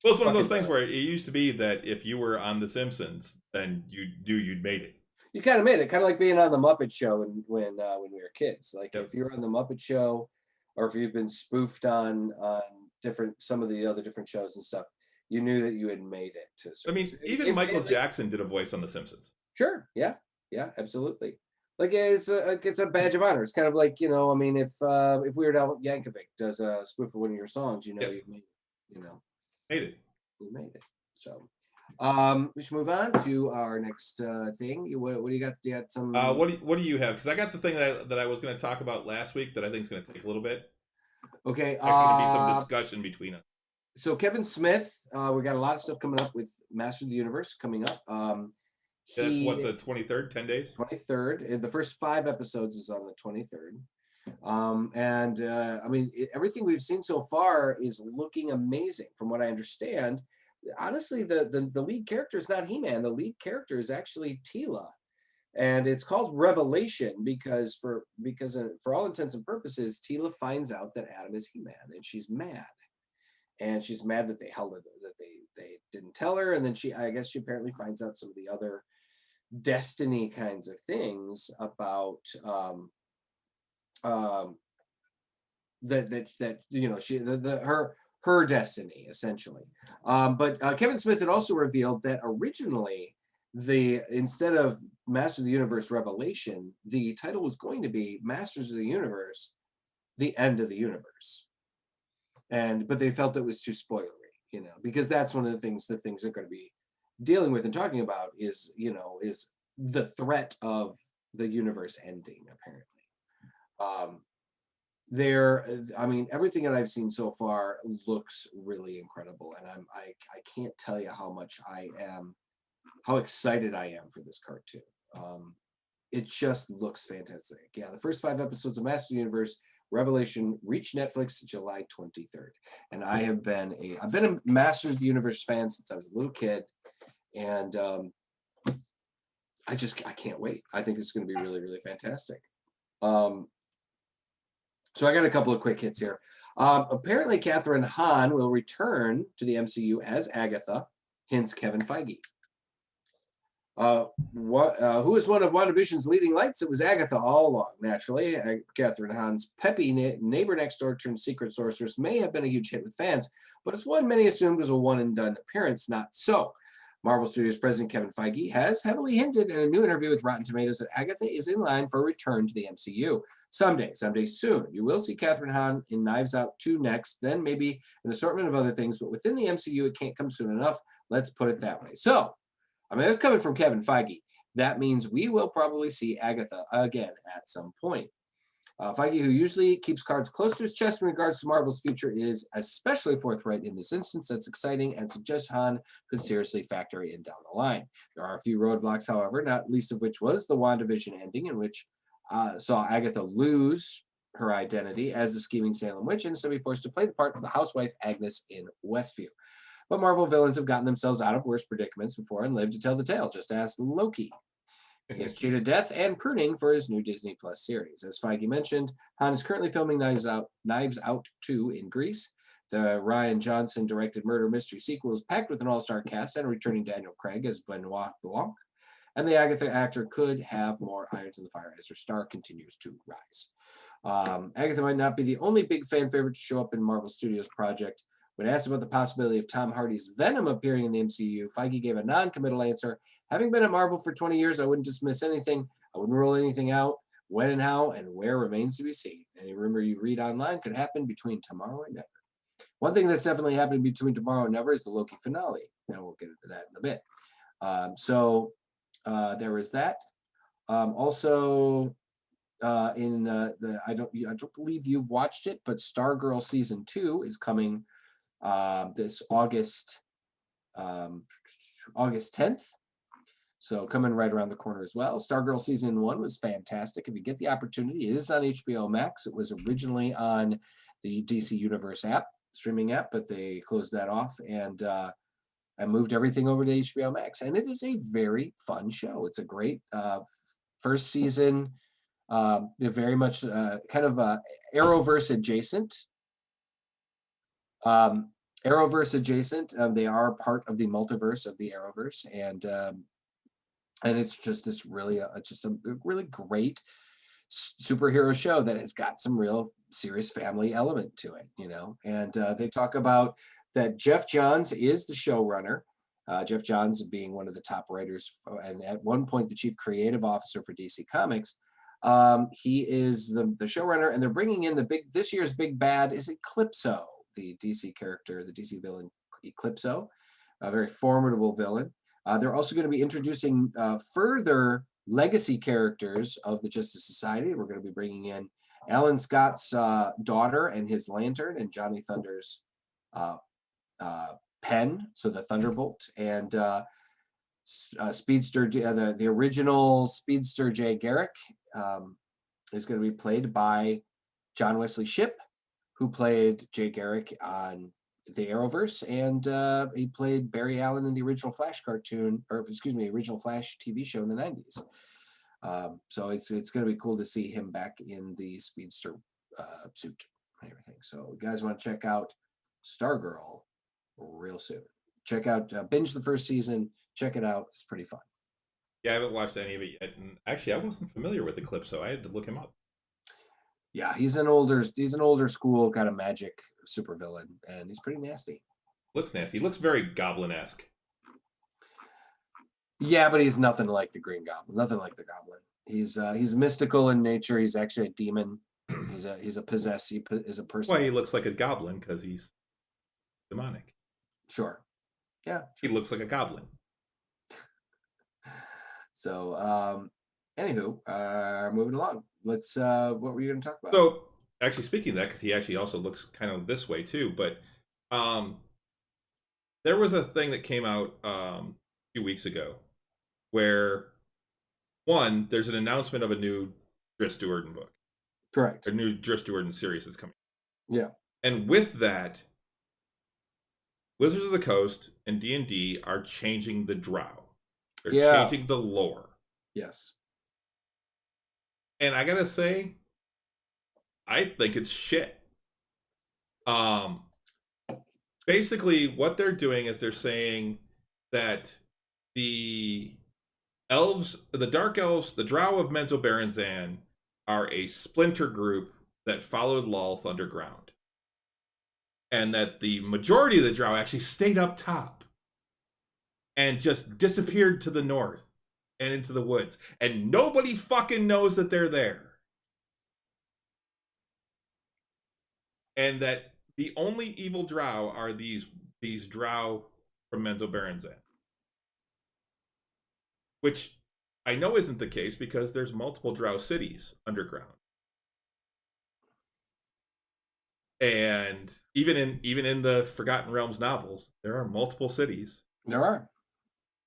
Well, it's one of those things where it used to be that if you were on The Simpsons, then you knew you'd made it. You kind of made it, kind of like being on the Muppet Show when we were kids. Like if you're on the Muppet Show, or if you've been spoofed on some of the other different shows and stuff, you knew that you had made it. I mean, even Michael Jackson did a voice on The Simpsons. Sure, yeah, absolutely. Like it's a badge of honor. It's kind of like, you know, I mean, if Weird Al Yankovic does a spoof of one of your songs, you know, you've made it. You know, you made it. So. We should move on to our next thing. What do you got? You got some? What do you have? Because I got the thing that I was going to talk about last week that I think is going to take a little bit. Okay. There's going to be some discussion between us. So Kevin Smith, we got a lot of stuff coming up with Master of the Universe coming up. That's what, the 23rd, 10 days? 23rd. The first 5 episodes is on the 23rd. I mean, everything we've seen so far is looking amazing. From what I understand, honestly, the lead character is not He-Man. The lead character is actually Teela, and it's called Revelation because for all intents and purposes, Teela finds out that Adam is He-Man, and she's mad. And she's mad that they didn't tell her, and then I guess she apparently finds out some of the other destiny kinds of things about that you know, her destiny, essentially. But Kevin Smith had also revealed that originally, instead of Master of the Universe Revelation, the title was going to be Masters of the Universe, The End of the Universe. But they felt it was too spoilery, you know, because that's one of the things they're going to be dealing with and talking about is the threat of the universe ending, apparently. I mean, everything that I've seen so far looks really incredible, and I can't tell you how excited I am for this cartoon. It just looks fantastic. Yeah, the first 5 episodes of Master Universe Revelation reached Netflix July 23rd, and I've been a Masters of the Universe fan since I was a little kid, and I can't wait. I think it's going to be really, really fantastic. So I got a couple of quick hits here. Apparently, Catherine Hahn will return to the MCU as Agatha, hence Kevin Feige. Who is one of WandaVision's leading lights? It was Agatha all along, naturally. Catherine Hahn's peppy neighbor next door turned secret sorceress may have been a huge hit with fans, but it's one many assumed was a one-and-done appearance. Not so. Marvel Studios president Kevin Feige has heavily hinted in a new interview with Rotten Tomatoes that Agatha is in line for a return to the MCU. Someday soon. You will see Catherine Hahn in Knives Out 2 next, then maybe an assortment of other things, but within the MCU, it can't come soon enough. Let's put it that way. So, I mean, that's coming from Kevin Feige. That means we will probably see Agatha again at some point. Feige, who usually keeps cards close to his chest in regards to Marvel's future, is especially forthright in this instance. That's exciting and suggests Han could seriously factor in down the line. There are a few roadblocks, however, not least of which was the WandaVision ending, in which saw Agatha lose her identity as the scheming Salem witch and so be forced to play the part of the housewife Agnes in Westview. But Marvel villains have gotten themselves out of worse predicaments before and lived to tell the tale, just ask Loki. He has cheated death and pruning for his new Disney Plus series. As Feige mentioned, Han is currently filming Knives Out 2 in Greece. The Rian Johnson-directed murder mystery sequel is packed with an all-star cast and returning Daniel Craig as Benoit Blanc. And the Agatha actor could have more irons in the fire as her star continues to rise. Agatha might not be the only big fan favorite to show up in Marvel Studios' project. When asked about the possibility of Tom Hardy's Venom appearing in the MCU, Feige gave a non-committal answer. Having been at Marvel for 20 years, I wouldn't dismiss anything. I wouldn't rule anything out. When and how and where remains to be seen. Any rumor you read online could happen between tomorrow and never. One thing that's definitely happening between tomorrow and never is the Loki finale. Now we'll get into that in a bit. There was that. I don't believe you've watched it, but Stargirl season 2 is coming this August 10th. So coming right around the corner as well. Stargirl season 1 was fantastic. If you get the opportunity, it is on HBO Max. It was originally on the DC Universe app, streaming app, but they closed that off and moved everything over to HBO Max. And it is a very fun show. It's a great first season, very much kind of Arrowverse adjacent. Arrowverse adjacent. They are part of the multiverse of the Arrowverse, and it's just this really, just a really great superhero show that has got some real serious family element to it, you know. And they talk about that Jeff Johns is the showrunner. Jeff Johns being one of the top writers and at one point the chief creative officer for DC Comics. He is the showrunner, and they're bringing in this year's big bad is Eclipso, the DC character, the DC villain Eclipso, a very formidable villain. They're also going to be introducing further legacy characters of the Justice Society. We're going to be bringing in Alan Scott's daughter and his lantern, and Johnny Thunder's pen, so the Thunderbolt, and Speedster, the original Speedster Jay Garrick is going to be played by John Wesley Shipp, who played Jay Garrick on the Arrowverse, and he played Barry Allen in the original Flash original Flash TV show in the 90s. So it's going to be cool to see him back in the Speedster suit and everything. So you guys want to check out Stargirl real soon. Check out, binge the first season, check it out. It's pretty fun. Yeah, I haven't watched any of it yet, and actually I wasn't familiar with Eclipso. I had to look him up. Yeah, he's an older school kind of magic supervillain, and he's pretty nasty. Looks nasty. He looks very Goblin-esque. Yeah, but he's nothing like the Green Goblin. Nothing like the Goblin. He's mystical in nature. He's actually a demon. He's a possessed. He is a person. Well, he looks like a goblin because he's demonic. Sure. Yeah. He looks like a goblin. So, anywho, moving along. Let's. What were you going to talk about? So, actually, speaking of that, because he actually also looks kind of this way too, but there was a thing that came out a few weeks ago where there's an announcement of a new Driss Stewart book. Correct. A new Driss Stewart series that's coming. Yeah. And with that, Wizards of the Coast and D&D are changing the Drow. They're changing the lore. Yes. And I gotta say, I think it's shit. Basically, what they're doing is they're saying that the elves, the Dark Elves, the Drow of Menzoberranzan are a splinter group that followed Lolth underground. And that the majority of the Drow actually stayed up top and just disappeared to the north and into the woods. And nobody fucking knows that they're there. And that the only evil Drow are these Drow from Menzoberranzan. Which I know isn't the case because there's multiple Drow cities underground. And even in the Forgotten Realms novels, there are multiple cities. There are.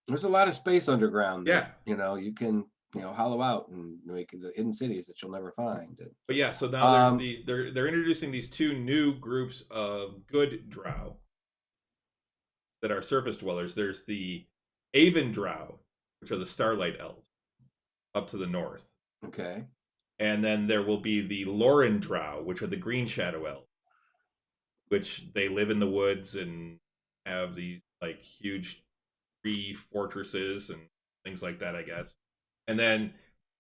There's a lot of space underground. Yeah. That, you can, hollow out and make the hidden cities that you'll never find. But yeah, so now there's these. They're introducing these two new groups of good Drow that are surface dwellers. There's the Aven Drow, which are the Starlight Elves, up to the north. Okay. And then there will be the Loren Drow, which are the Green Shadow Elves, which they live in the woods and have these like huge tree fortresses and things like that, I guess. And then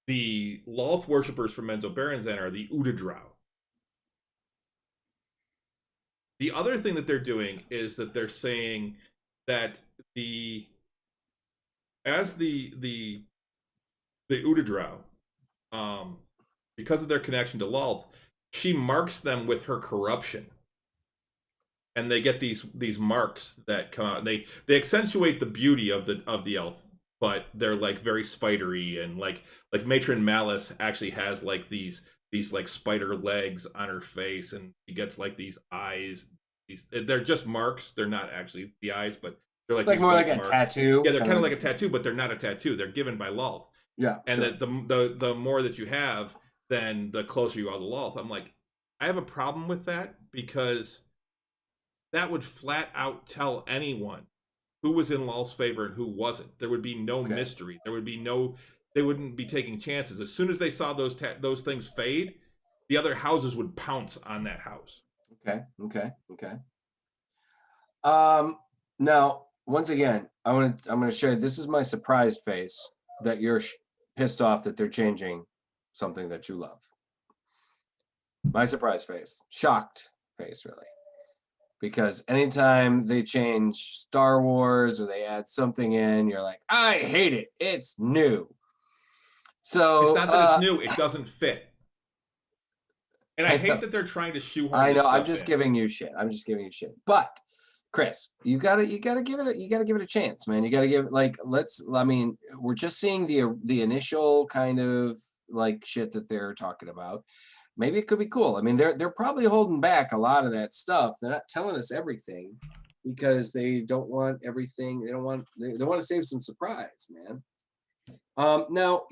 the Lolth worshippers from Menzoberranzan are the Uda Drow. The other thing that they're doing is that they're saying that the Uda Drow, because of their connection to Lolth, she marks them with her corruption. And they get these marks that come out. And they accentuate the beauty of the elf, but they're like very spidery, and like Matron Malice actually has like these like spider legs on her face, and she gets like these eyes. They're just marks. They're not actually the eyes, but they're like more like marks. A tattoo. Yeah, they're kind of like a tattoo, but they're not a tattoo. They're given by Lolth. Yeah, and that the more that you have, then the closer you are to Lolth. I'm like, I have a problem with that because that would flat out tell anyone who was in Lolth's favor and who wasn't. There would be no mystery. There would be they wouldn't be taking chances. As soon as they saw those things fade, the other houses would pounce on that house. Okay. Now, once again, I'm going to show you, this is my surprised face that you're pissed off that they're changing something that you love. My surprised face. Shocked face, really. Because anytime they change Star Wars or they add something in, you're like, I hate it. It's new. So it's not that it's new. It doesn't fit. And I hate that they're trying to shoehorn. I know. I'm just giving you shit. But Chris, you gotta give it a chance, man. You gotta give it we're just seeing the initial kind of like shit that they're talking about. Maybe it could be cool. I mean, they're probably holding back a lot of that stuff. They're not telling us everything because they don't want everything. They want to save some surprise, man. Now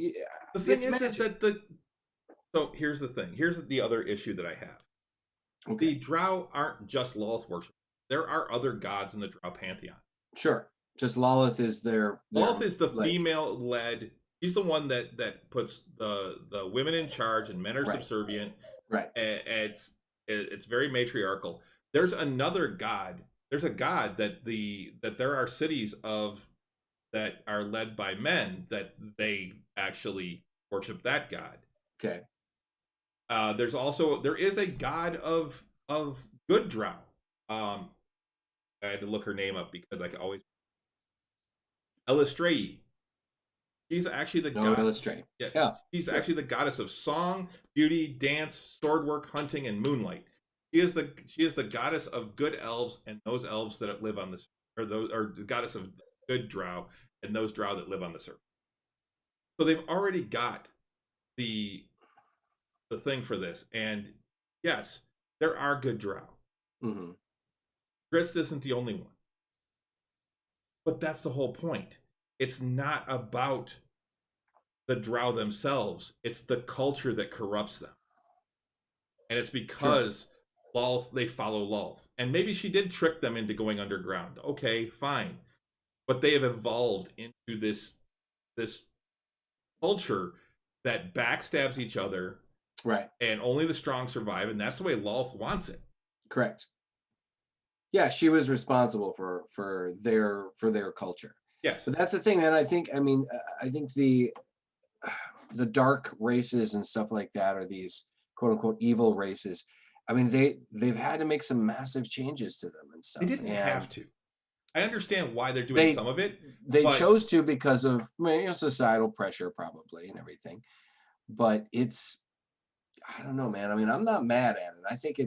the thing is that so here's the thing. Here's the other issue that I have. Okay. The Drow aren't just Lolth worship. There are other gods in the Drow pantheon. Sure. Just Lolth is Lolth is the female-led. She's the one that puts the women in charge and men are subservient. Right. It's very matriarchal. There's another god. There's a god that there are cities of that are led by men that they actually worship that god. Okay. There is a god of good Drow. I had to look her name up because I can always Elistrei. She's actually the goddess. Yeah. She's actually the goddess of song, beauty, dance, sword work, hunting, and moonlight. She is the goddess of good elves and those elves that live on this, or the goddess of good Drow and those Drow that live on the surface. So they've already got the thing for this, and yes, there are good Drow. Mm-hmm. Drizzt isn't the only one, but that's the whole point. It's not about the Drow themselves. It's the culture that corrupts them. And it's because Lolth, they follow Lolth. And maybe she did trick them into going underground. Okay, fine. But they have evolved into this culture that backstabs each other. Right. And only the strong survive. And that's the way Lolth wants it. Correct. Yeah, she was responsible for their culture. Yes. But that's the thing, man. I think the dark races and stuff like that are these quote unquote evil races. I mean, they've had to make some massive changes to them and They stuff. didn't And have to. I understand why they're doing they some of it. they but chose to because of societal pressure probably and everything. But I don't know, man. I mean, I'm not mad at it. I think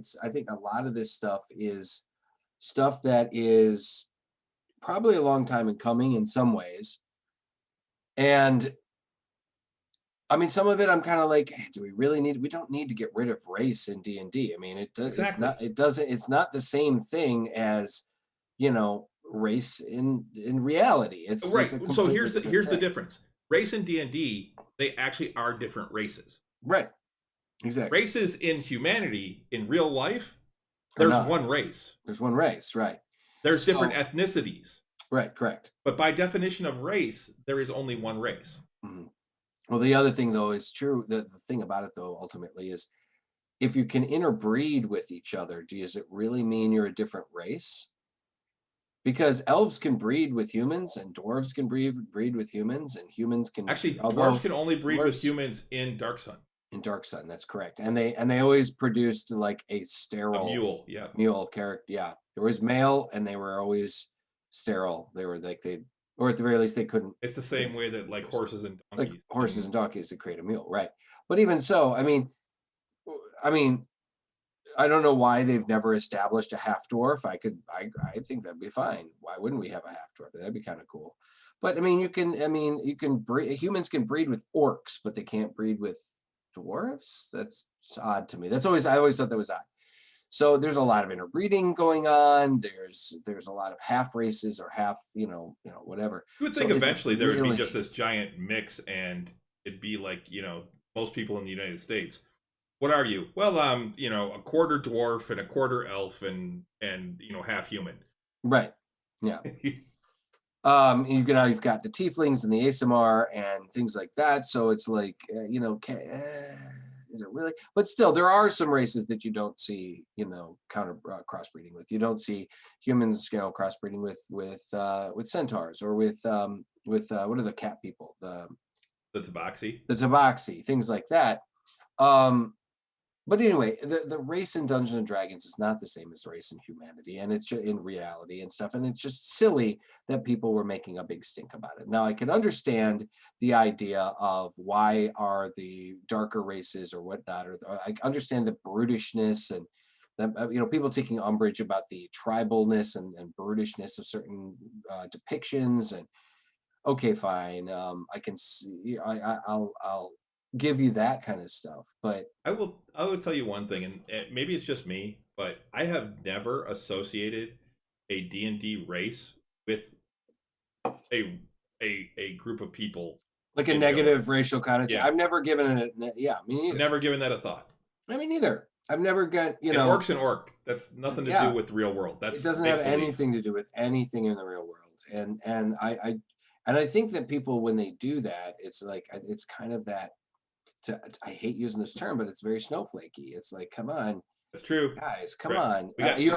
a lot of this stuff is stuff that is probably a long time in coming in some ways. And I mean, some of it I'm kind of like, hey, do we really need? We don't need to get rid of race in D&D. I mean, exactly. it's not the same thing as, race in reality. It's Right. a So completely different here's the thing. difference. Race in D&D, they actually are different races. Right. Exactly. Races in humanity, in real life, Or there's not. one race. There's one race, right? There's different ethnicities. Right, correct. But by definition of race, there is only one race. Mm-hmm. Well, the other thing though is true. The thing about it though, ultimately, is if you can interbreed with each other, does it really mean you're a different race? Because elves can breed with humans, and dwarves can breed with humans, and humans can Actually, dwarves can only breed with humans in Dark Sun. In Dark Sun, that's correct. And they always produced like a sterile mule, yeah. Mule character, yeah. There was male, and they were always sterile. They were like or at the very least they couldn't. It's the same way that like horses and donkeys. Like horses and donkeys to create a mule, right? But even so, I mean, I don't know why they've never established a half dwarf. I think that'd be fine. Why wouldn't we have a half dwarf? That'd be kind of cool. But I mean, you can breed. Humans can breed with orcs, but they can't breed with dwarves. That's odd to me. I always thought that was odd. So there's a lot of interbreeding going on. There's a lot of half races or half, whatever. You would think eventually there would be just this giant mix, and it'd be like, most people in the United States. What are you? Well, I'm, a quarter dwarf and a quarter elf and half human. Right. Yeah. You've got the tieflings and the ASMR and things like that. So it's like, is it really? But still, there are some races that you don't see, counter crossbreeding with. You don't see humans, crossbreeding with centaurs or with what are the cat people? The tabaxi, things like that. But anyway, the race in Dungeons and Dragons is not the same as the race in humanity, and it's just in reality and stuff. And it's just silly that people were making a big stink about it. Now, I can understand the idea of why are the darker races or whatnot, or I understand the brutishness and people taking umbrage about the tribalness and brutishness of certain depictions. And okay, fine, I can see, I'll give you that kind of stuff, but I will tell you one thing, and maybe it's just me, but I have never associated a D&D race with a group of people like a negative racial connotation. Yeah. I've never given it me neither. Never given that a thought. I mean, neither. I've never got orcs and orc. That's nothing to do with the real world. It doesn't have anything to do with anything in the real world. And I think that people, when they do that, it's like, it's kind of that. I hate using this term, but it's very snowflakey. It's like, come on, that's true, guys. Come on, we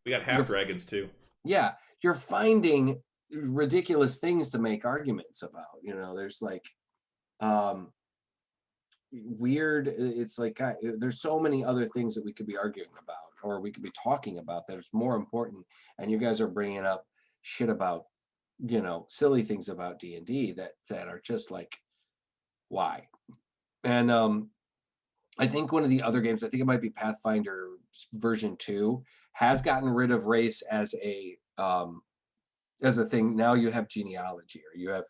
got half dragons too. Yeah, you're finding ridiculous things to make arguments about. There's like, weird. It's like there's so many other things that we could be arguing about, or we could be talking about that is more important. And you guys are bringing up shit about, silly things about D&D that are just like, why? And I think one of the other games, I think it might be Pathfinder version 2, has gotten rid of race as a thing. Now you have genealogy, or you have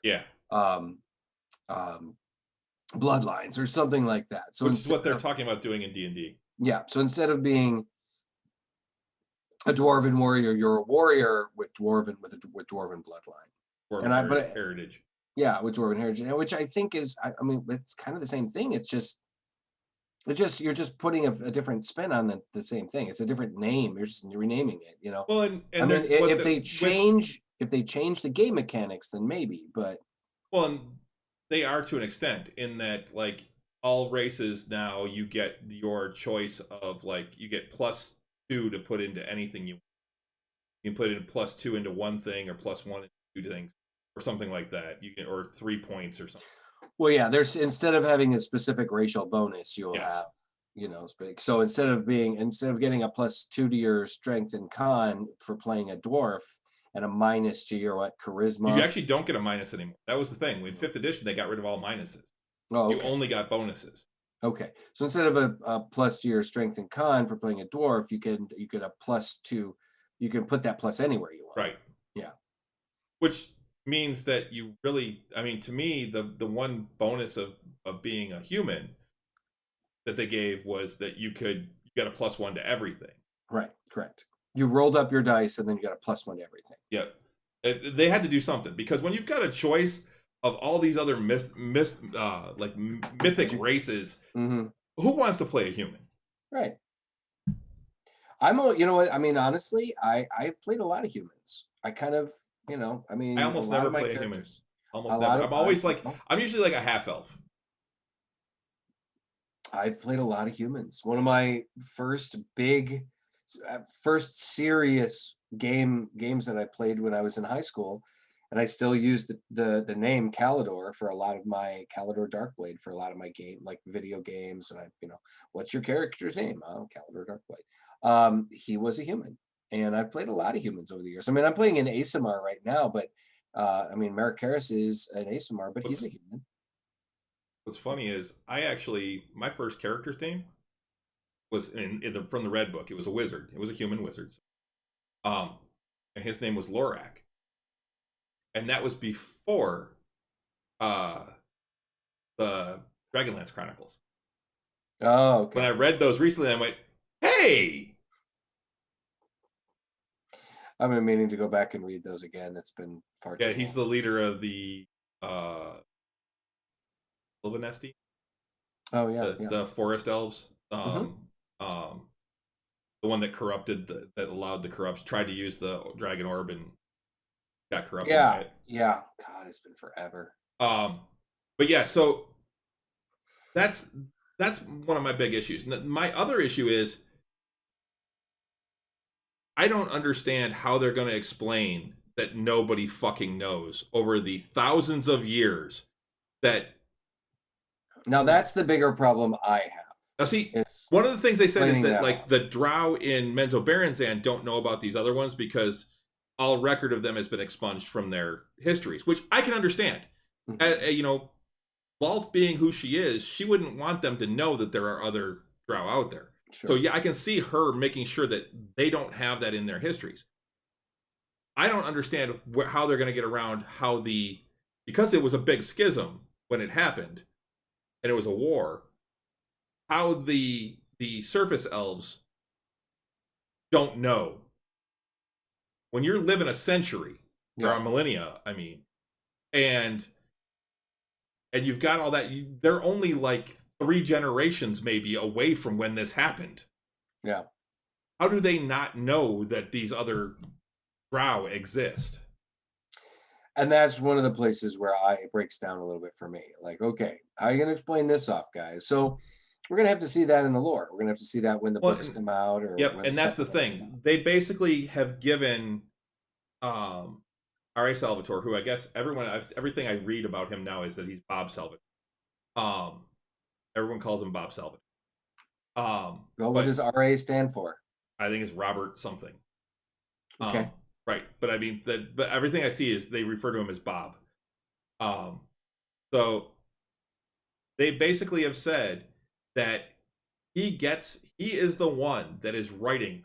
bloodlines or something like that. So which is what they're talking about doing in D&D. Yeah. So instead of being a dwarven warrior, you're a warrior with dwarven bloodline. Dwarven heritage. Yeah, with dwarven heritage, which I think is, I mean, it's kind of the same thing. It's just you're just putting a different spin on the same thing. It's a different name. You're just renaming it, Well, and I mean, if they change the game mechanics, then maybe. But and they are to an extent, in that like all races now, you get your choice of like you get +2 to put into anything you can put in +2 into one thing or +1 into two things. or something like that. You can, or 3 points or something. Well, yeah, there's, instead of having a specific racial bonus, you'll Yes. have, so instead of getting a +2 to your strength and con for playing a dwarf and a minus to your charisma. You actually don't get a minus anymore. That was the thing. In 5th edition, they got rid of all minuses. Oh, You only got bonuses. Okay, so instead of a plus to your strength and con for playing a dwarf, you get a +2. You can put that plus anywhere you want. Right. Yeah. Which means that you really, I mean, to me, the one bonus of being a human that they gave was that you got a +1 to everything. Right. Correct. You rolled up your dice and then you got a +1 to everything. Yep. They had to do something, because when you've got a choice of all these other mythic races, Mm-hmm. who wants to play a human? Right. You know what? I mean, honestly, I've played a lot of humans. I kind of, I almost never play a human. Almost never. I'm always I'm usually like a half elf. I've played a lot of humans. One of my first serious games that I played when I was in high school, and I still use the name Calidor for a lot of my Calidor Darkblade for a lot of my video games. And what's your character's name? Oh, Calidor Darkblade. He was a human, and I've played a lot of humans over the years. I mean, I'm playing an Aasimar right now, but Marek Karras is an Aasimar, but he's a human. What's funny is my first character's name was from the Red Book. It was a wizard. It was a human wizard. And his name was Lorak. And that was before the Dragonlance Chronicles. Oh, okay. When I read those recently, I went, hey! I've been meaning to go back and read those again. It's been far too long. He's the leader of the Sylvanesti. Oh, yeah. The forest elves. Mm-hmm. The one that corrupted, that allowed the corrupts, tried to use the dragon orb and got corrupted by it. Yeah. God, it's been forever. But yeah, so that's one of my big issues. My other issue is I don't understand how they're going to explain that nobody fucking knows over the thousands of years that. Now that's the bigger problem I have. Now see, one of the things they said is that the Drow in Menzoberranzan don't know about these other ones because all record of them has been expunged from their histories, which I can understand. Mm-hmm. Lolth being who she is, she wouldn't want them to know that there are other Drow out there. Sure. So yeah, I can see her making sure that they don't have that in their histories. I don't understand how they're going to get around because it was a big schism when it happened, and it was a war. How the surface elves don't know. When you're living a century or a millennia, I mean, and you've got all that, they're only like 3 generations maybe away from when this happened. Yeah. How do they not know that these other Drow exist? And that's one of the places where it breaks down a little bit for me. Like, okay, how are you going to explain this off, guys? So we're going to have to see that in the lore. We're going to have to see that when the books come out. And that's the thing. They basically have given R.A. Salvatore, who I guess everything I read about him now is that he's Bob Salvatore. Everyone calls him Bob Salvatore. Well, what does R.A. stand for? I think it's Robert something. Okay. Right. But I mean, but everything I see is they refer to him as Bob. So they basically have said that he is the one that is writing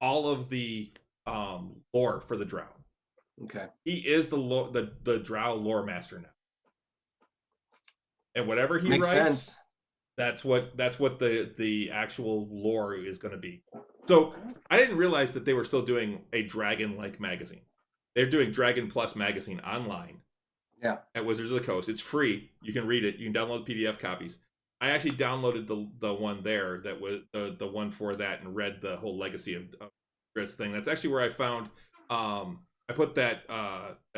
all of the lore for the Drow. Okay. He is the Drow lore master now. And whatever he Makes writes, sense. that's what the actual lore is going to be. So I didn't realize that they were still doing a dragon-like magazine. They're doing Dragon Plus magazine online. Yeah. At Wizards of the Coast. It's free. You can read it. You can download PDF copies. I actually downloaded the one there that was the one for that and read the whole Legacy of Drizzt thing. That's actually where I found. I put that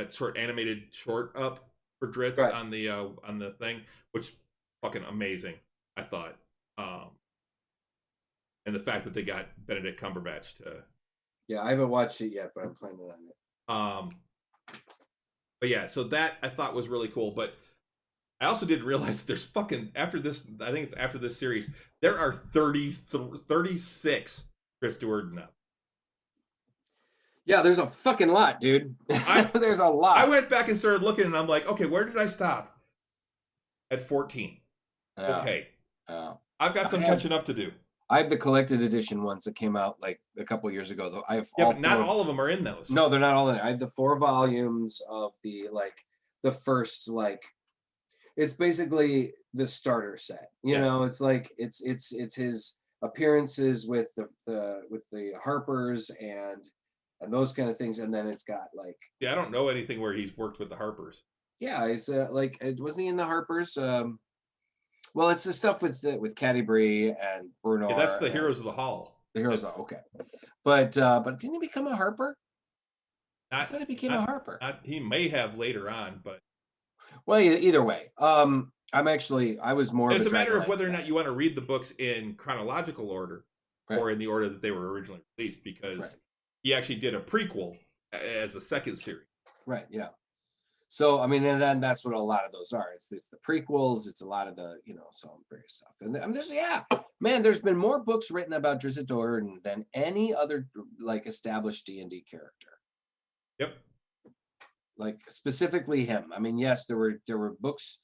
short animated short up for Drizzt on the thing, which fucking amazing. I thought. And the fact that they got Benedict Cumberbatch to. Yeah, I haven't watched it yet, but I'm planning on it. But yeah, so that I thought was really cool. But I also didn't realize that there's fucking, after this, I think it's after this series, there are 36 Chris Stewart now. Yeah, there's a fucking lot, dude. There's a lot. I went back and started looking, and I'm like, okay, where did I stop? At 14. Okay. I've got some catching up to do. I have the collected edition ones that came out like a couple years ago, though. I have but not all of them are in those. No, they're not all in there. I have the 4 volumes of the first, like, it's basically the starter set. You know, it's like it's his appearances with the Harpers and those kind of things, and then it's got like, I don't know anything where he's worked with the Harpers. Yeah, he's like, wasn't he in the Harpers? Well, it's the stuff with Caddy Bree and Bruno. Yeah, that's the Heroes of the Hall. The Heroes of okay, but didn't he become a Harper? I thought he became a Harper. He may have later on, but well, either way, I was more. It's a matter of whether or not you want to read the books in chronological order or in the order that they were originally released, because he actually did a prequel as the second series. Right. Yeah. So I mean, and then that's what a lot of those are. It's the prequels. It's a lot of the some various stuff. And there's been more books written about Drizzt Do'Urden than any other like established D&D character. Yep. Like specifically him. I mean, yes, there were books,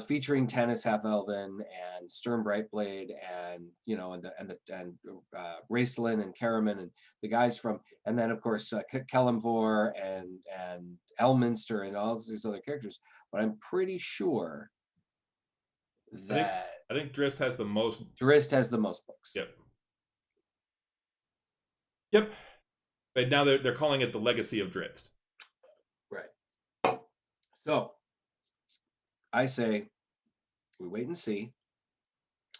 featuring Tanis Half-Elven and Sturm Brightblade and Raistlin and Karaman and the guys from, and then of course Kellamvor and Elminster and all these other characters. But I'm pretty sure that I think Drizzt has the most. Drizzt has the most books. Yep. But now they're calling it the Legacy of Drizzt. Right. So I say we wait and see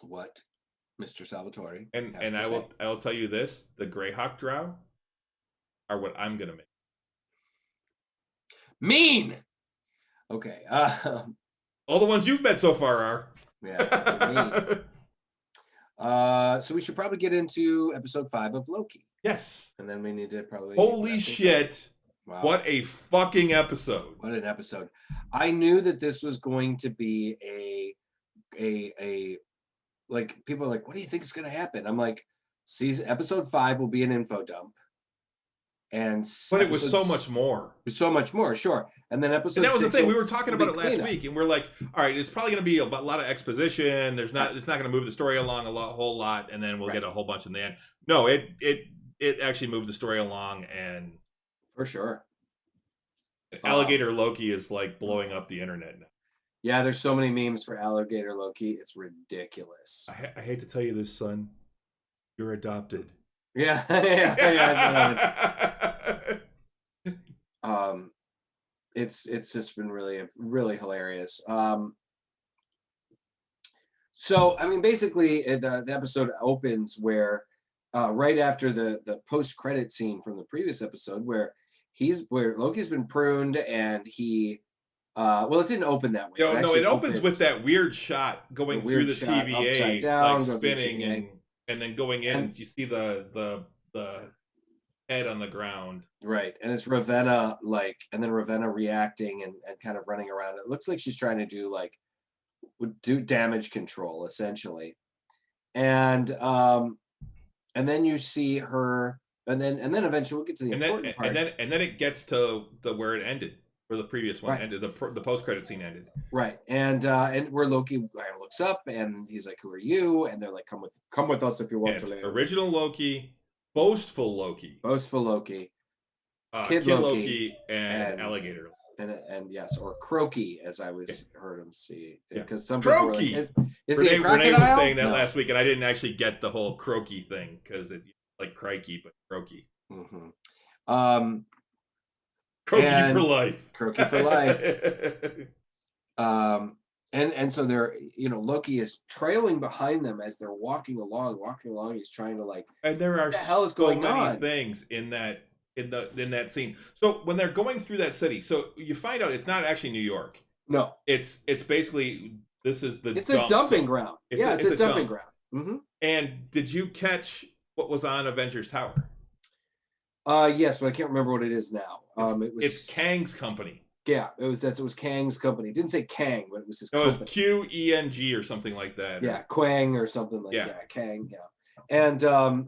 what Mr. Salvatore and I will tell you this: the Greyhawk Drow are what I'm gonna make. Mean. Okay. All the ones you've met so far are. Yeah. So we should probably get into episode 5 of Loki. Yes. And then we need to probably. Holy shit! Wow. What a fucking episode! What an episode! I knew that this was going to be a like, people are like, what do you think is going to happen? I'm like, episode 5 will be an info dump. But it was so much more. It was so much more, sure. And then episode 6. And that was the thing. We were talking about it last week, and we're like, all right, it's probably going to be a lot of exposition. It's not going to move the story along a whole lot, and then we'll get a whole bunch in the end. No, it actually moved the story along, and for sure. Alligator Loki is like blowing up the internet now. Yeah, there's so many memes for Alligator Loki. It's ridiculous. I hate to tell you this, son. You're adopted. Yeah. It's just been really, really hilarious. So I mean, basically, the episode opens where right after the post-credit scene from the previous episode, where Loki's been pruned and he. Well, it didn't open that way. No, it opens with that weird shot going through the TVA, down, like spinning and then going in, and you see the head on the ground. Right, and it's Ravenna, and then Ravenna reacting and kind of running around. It looks like she's trying to do damage control, essentially. And then you see her, and then eventually we'll get to the important part. And then it gets to where it ended. Where the previous one ended, the post-credit scene ended. Right, and where Loki looks up and he's like, "Who are you?" And they're like, "Come with us if you want to live." Original Loki, boastful Loki, Kid Loki, and Alligator, and yes, or Croaky, as I heard him see, because some Croaky. People were like, is he a crocodile? Renee was saying that last week, and I didn't actually get the whole Croaky thing because it's like crikey, but Croaky. Mm-hmm. Croaky for life. Croaky for life. And so they're, Loki is trailing behind them as they're walking along. He's trying to and there are what the hell is going so many on? Things in that scene. So when they're going through that city, so you find out it's not actually New York. No, it's basically it's a dumping ground. It's a dumping ground. Mm-hmm. And did you catch what was on Avengers Tower? Yes, but I can't remember what it is now. It's Kang's company. Yeah, it was Kang's company. It didn't say Kang, but it was his No, it was company. QENG or something like that. Yeah, Quang or something like Yeah. Kang. Yeah. And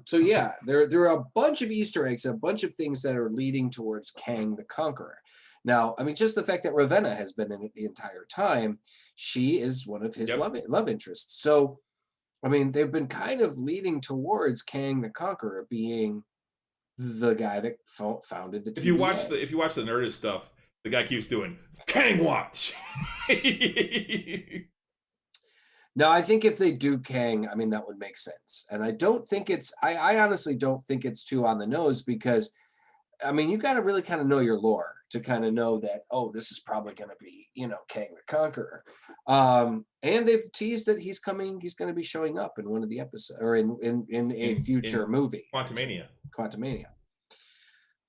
so yeah, there are a bunch of Easter eggs, a bunch of things that are leading towards Kang the Conqueror. Now, I mean, just the fact that Ravenna has been in it the entire time, she is one of his love interests. So, I mean, they've been kind of leading towards Kang the Conqueror being the guy that founded the TVA. If you watch the Nerdist stuff, the guy keeps doing Kang Watch. Now, I think if they do Kang, I mean, that would make sense. And I don't think I honestly don't think it's too on the nose because, I mean, you got to really kind of know your lore to kind of know that, oh, this is probably going to be, Kang the Conqueror. And they've teased that he's going to be showing up in one of the episodes or in a future movie. Quantumania.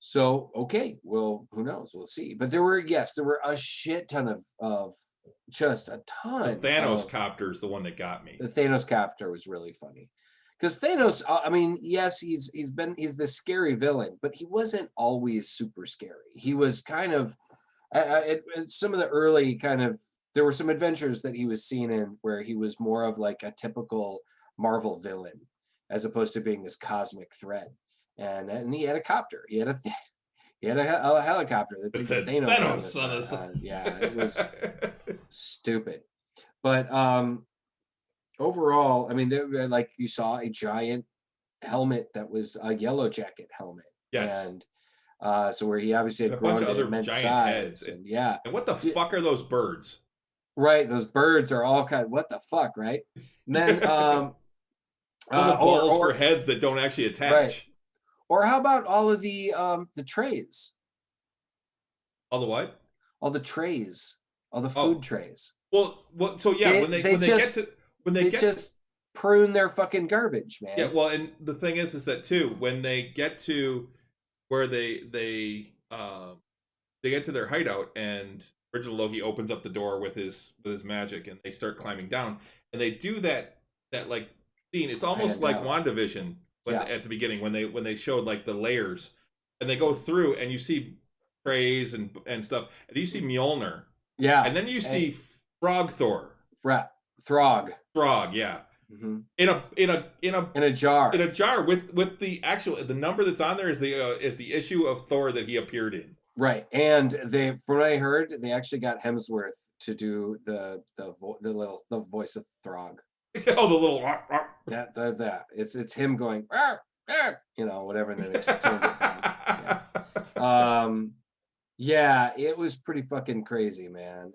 So, okay, well, who knows? We'll see. But there were a shit ton of just a ton. The Thanos copter is the one that got me. The Thanos copter was really funny because Thanos, I mean, yes, he's the scary villain, but he wasn't always super scary. He was kind of some of the early there were some adventures that he was seen in where he was more of like a typical Marvel villain as opposed to being this cosmic threat. And he had a copter. He had a helicopter that said Thanos on the side. Yeah, it was stupid. But overall, I mean, like you saw a giant helmet that was a Yellow Jacket helmet. Yes. And so where he obviously had grown to immense size. Heads. And what the fuck are those birds? Right, those birds are all what the fuck, right? And then balls for heads that don't actually attach. Right. Or how about all of the trays? All the what? All the trays, all the food trays. Well, so yeah, when they just prune their fucking garbage, man. Yeah, well, and the thing is that too, when they get to where they get to their hideout, and original Loki opens up the door with his magic, and they start climbing down, and they do that like scene. It's almost like WandaVision. At the beginning when they showed like the layers, and they go through and you see trays and stuff, and you see Mjolnir, and then you see Frog Thor, Throg, yeah, mm-hmm. in a jar with the number that's on there is the issue of Thor that he appeared in. Right, and from what I heard, they actually got Hemsworth to do the voice of Throg. Oh, the little that it's him going whatever, and then they just toned it down. It was pretty fucking crazy, man.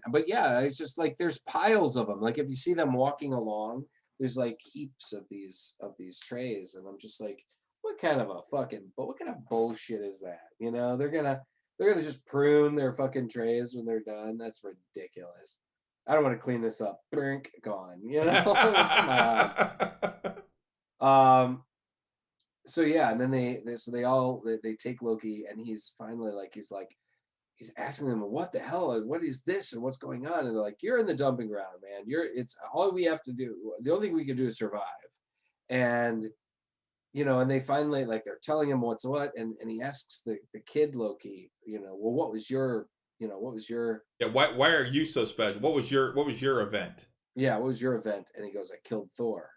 But yeah, it's just like there's piles of them. Like if you see them walking along, there's like heaps of these trays, and I'm just like, what kind of bullshit is that? They're gonna just prune their fucking trays when they're done. That's ridiculous. I don't want to clean this up. Brink, gone. Come on. So yeah, and then they take Loki, and he's finally he's asking them, what the hell? What is this? And what's going on? And they're like, you're in the dumping ground, man. It's all we have to do. The only thing we can do is survive. And and they finally they're telling him what's what, and he asks the kid Loki, well, what was your why are you so special? What was your event? Yeah, what was your event? And he goes, I killed Thor.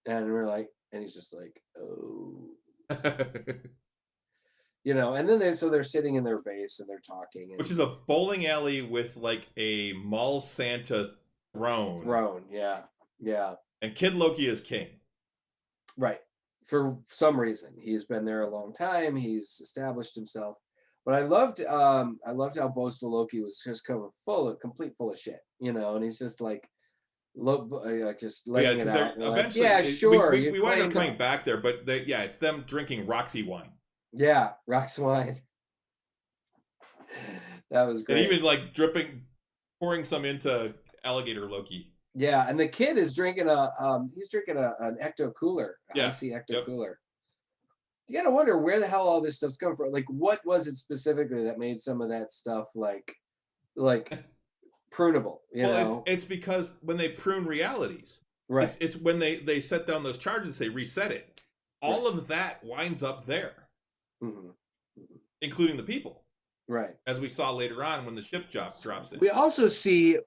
And we're like, and he's just like, oh. And then they're sitting in their base and they're talking, which is a bowling alley with like a mall Santa throne, yeah, and Kid Loki is king, right? For some reason, he's been there a long time. He's established himself. But I loved how boastful Loki was, just full of shit, and he's just like, just letting it out. Eventually, sure. We wind up coming back there, but it's them drinking Roxy wine. Yeah, Roxy wine. That was great. And even pouring some into Alligator Loki. Yeah, and the kid is drinking an Ecto Cooler, icy Ecto Cooler. You gotta wonder where the hell all this stuff's coming from. Like, what was it specifically that made some of that stuff like prunable? It's because when they prune realities, right? It's when they set down those charges, they reset it. All of that winds up there, including the people. Right. as we saw later on when the ship drops in. We also see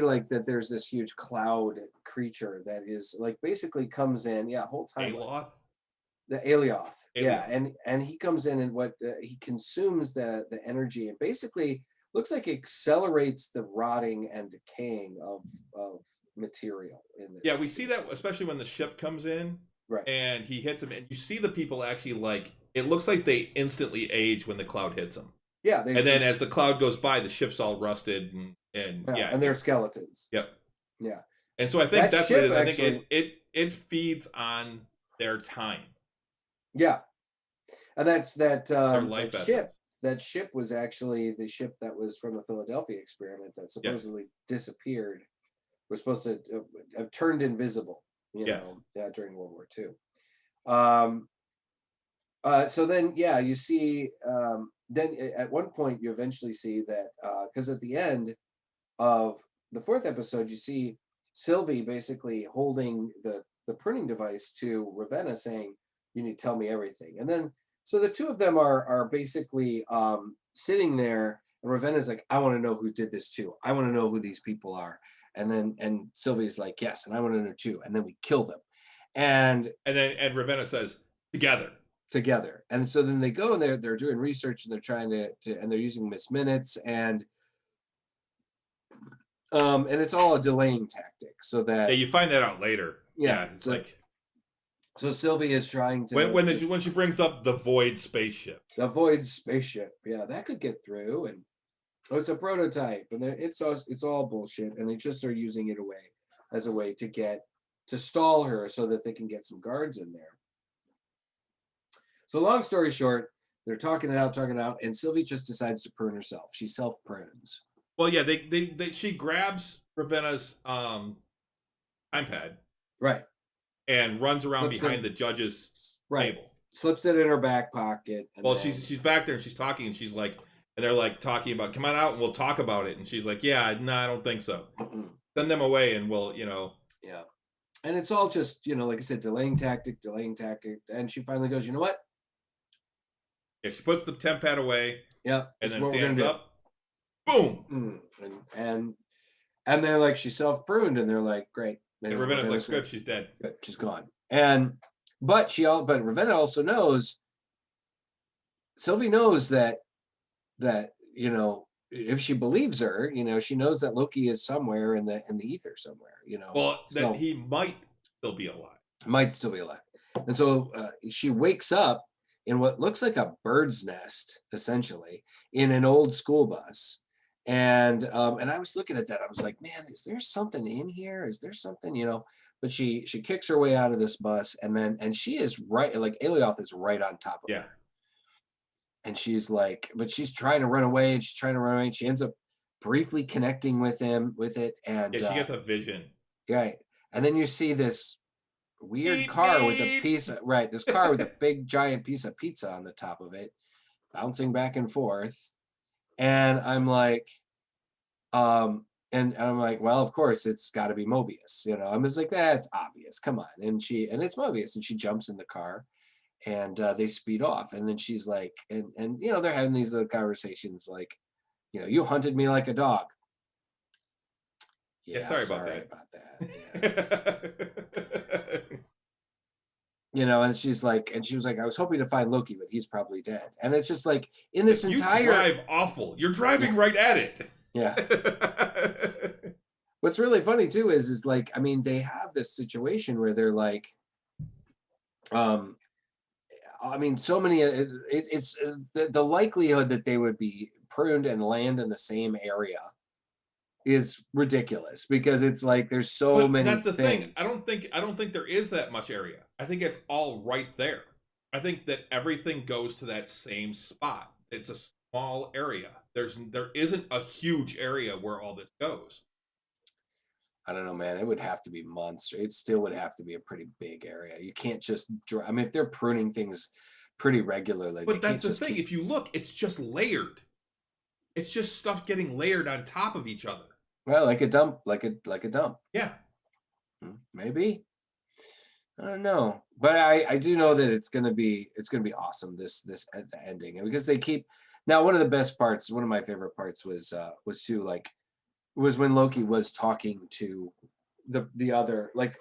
like that there's this huge cloud creature that is like basically comes in. Yeah, whole time. Alioth. The Alioth. Yeah, Alioth. and he comes in and what he consumes the energy and basically looks like accelerates the rotting and decaying of material in this. Yeah, we see that especially when the ship comes in, right? And he hits him, and you see the people actually like it looks like they instantly age when the cloud hits them. Yeah, and then as the cloud goes by, the ship's all rusted and they're skeletons. Yep. Yeah. And so I think that's what it is. Actually, I think it feeds on their time. Yeah, and that's that life that ship. That ship was actually the ship that was from the Philadelphia experiment that supposedly disappeared. Was supposed to have turned invisible, know, during World War II. So then, you see, then at one point you eventually see that because at the end of the 4th episode, you see Sylvie basically holding the printing device to Ravenna saying, you need to tell me everything. And then, so the two of them are basically sitting there and Ravenna's like, I want to know who did this too. I want to know who these people are. And Sylvie's like, yes, and I want to know too. And then we kill them. And Ravenna says, together. And so then they go and they're doing research and they're trying to and they're using Miss Minutes and it's all a delaying tactic so that you find that out later. It's like so Sylvie is trying to when she brings up the Void spaceship. The Void spaceship, that could get through, and it's a prototype, and it's all bullshit, and they just are using it as a way to stall her so that they can get some guards in there. So long story short, they're talking it out, and Sylvie just decides to prune herself. She self-prunes. Well, yeah, she grabs Ravenna's time pad, right, and runs around behind the judge's table. Slips it in her back pocket. And she's back there and she's talking, and she's like, and they're like talking about, come on out and we'll talk about it. And she's like, yeah, no, I don't think so. Send them away and we'll, Yeah, and it's all just like I said, delaying tactic, and she finally goes, you know what? Yeah, she puts the temp pad away. Yeah, and then stands up. Boom. And they're like, she's self-pruned, and they're like, great. And Ravenna's like, good, she's dead. Good, she's gone. But Ravenna also knows. Sylvie knows that if she believes her, she knows that Loki is somewhere in the ether somewhere. Well, that he might still be alive. Might still be alive, and so she wakes up in what looks like a bird's nest, essentially, in an old school bus. And I was looking at that. I was like, man, is there something in here? Is there something, But she kicks her way out of this bus, and she is right, like Alioth is right on top of her. And she's like, but she's trying to run away, and she ends up briefly connecting with it, and she gets a vision. Right. And then you see this weird car with a piece of, this car with a big giant piece of pizza on the top of it, bouncing back and forth. And I'm like, and I'm like, well, of course it's got to be Mobius, I'm just like, that's obvious, come on. And it's Mobius, and she jumps in the car, and they speed off, and then she's like, and they're having these little conversations like, you hunted me like a dog. Yeah, sorry about that. And she was like, I was hoping to find Loki, but he's probably dead. And it's just like in this entire. You drive awful. You're driving right at it. Yeah. What's really funny too is like, I mean, they have this situation where they're like, I mean, so many. It's the likelihood that they would be pruned and land in the same area is ridiculous, because it's like there's so many. That's the things. thing. I don't think there is that much area. I think it's all right there. I think that everything goes to that same spot. It's a small area. There isn't a huge area where all this goes. I don't know, man. It would have to be monster. It still would have to be a pretty big area. You can't just. I mean, if they're pruning things pretty regularly, but that's the thing. If you look, it's just layered. It's just stuff getting layered on top of each other. Well, like a dump, like a dump. Yeah, maybe. I don't know, but I do know that it's gonna be awesome. This ending, and because they keep Now, one of the best parts, one of my favorite parts was too, like, was when Loki was talking to the other, like,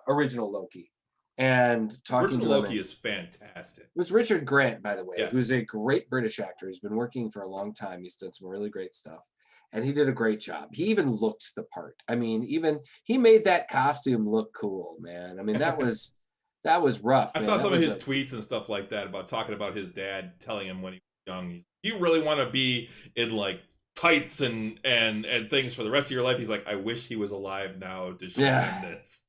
original Loki, and talking Original to him. Loki is fantastic. It was Richard Grant, by the way, Yes. who's a great British actor. He's been working for a long time. He's done some really great stuff, and he did a great job. He even looked the part. I mean, even he made that costume look cool, man. I mean, that was rough. I man. saw That some of was his tweets and stuff like that about talking about his dad telling him when he was young, you really want to be in like tights and things for the rest of your life. He's like, I wish he was alive now to show him this.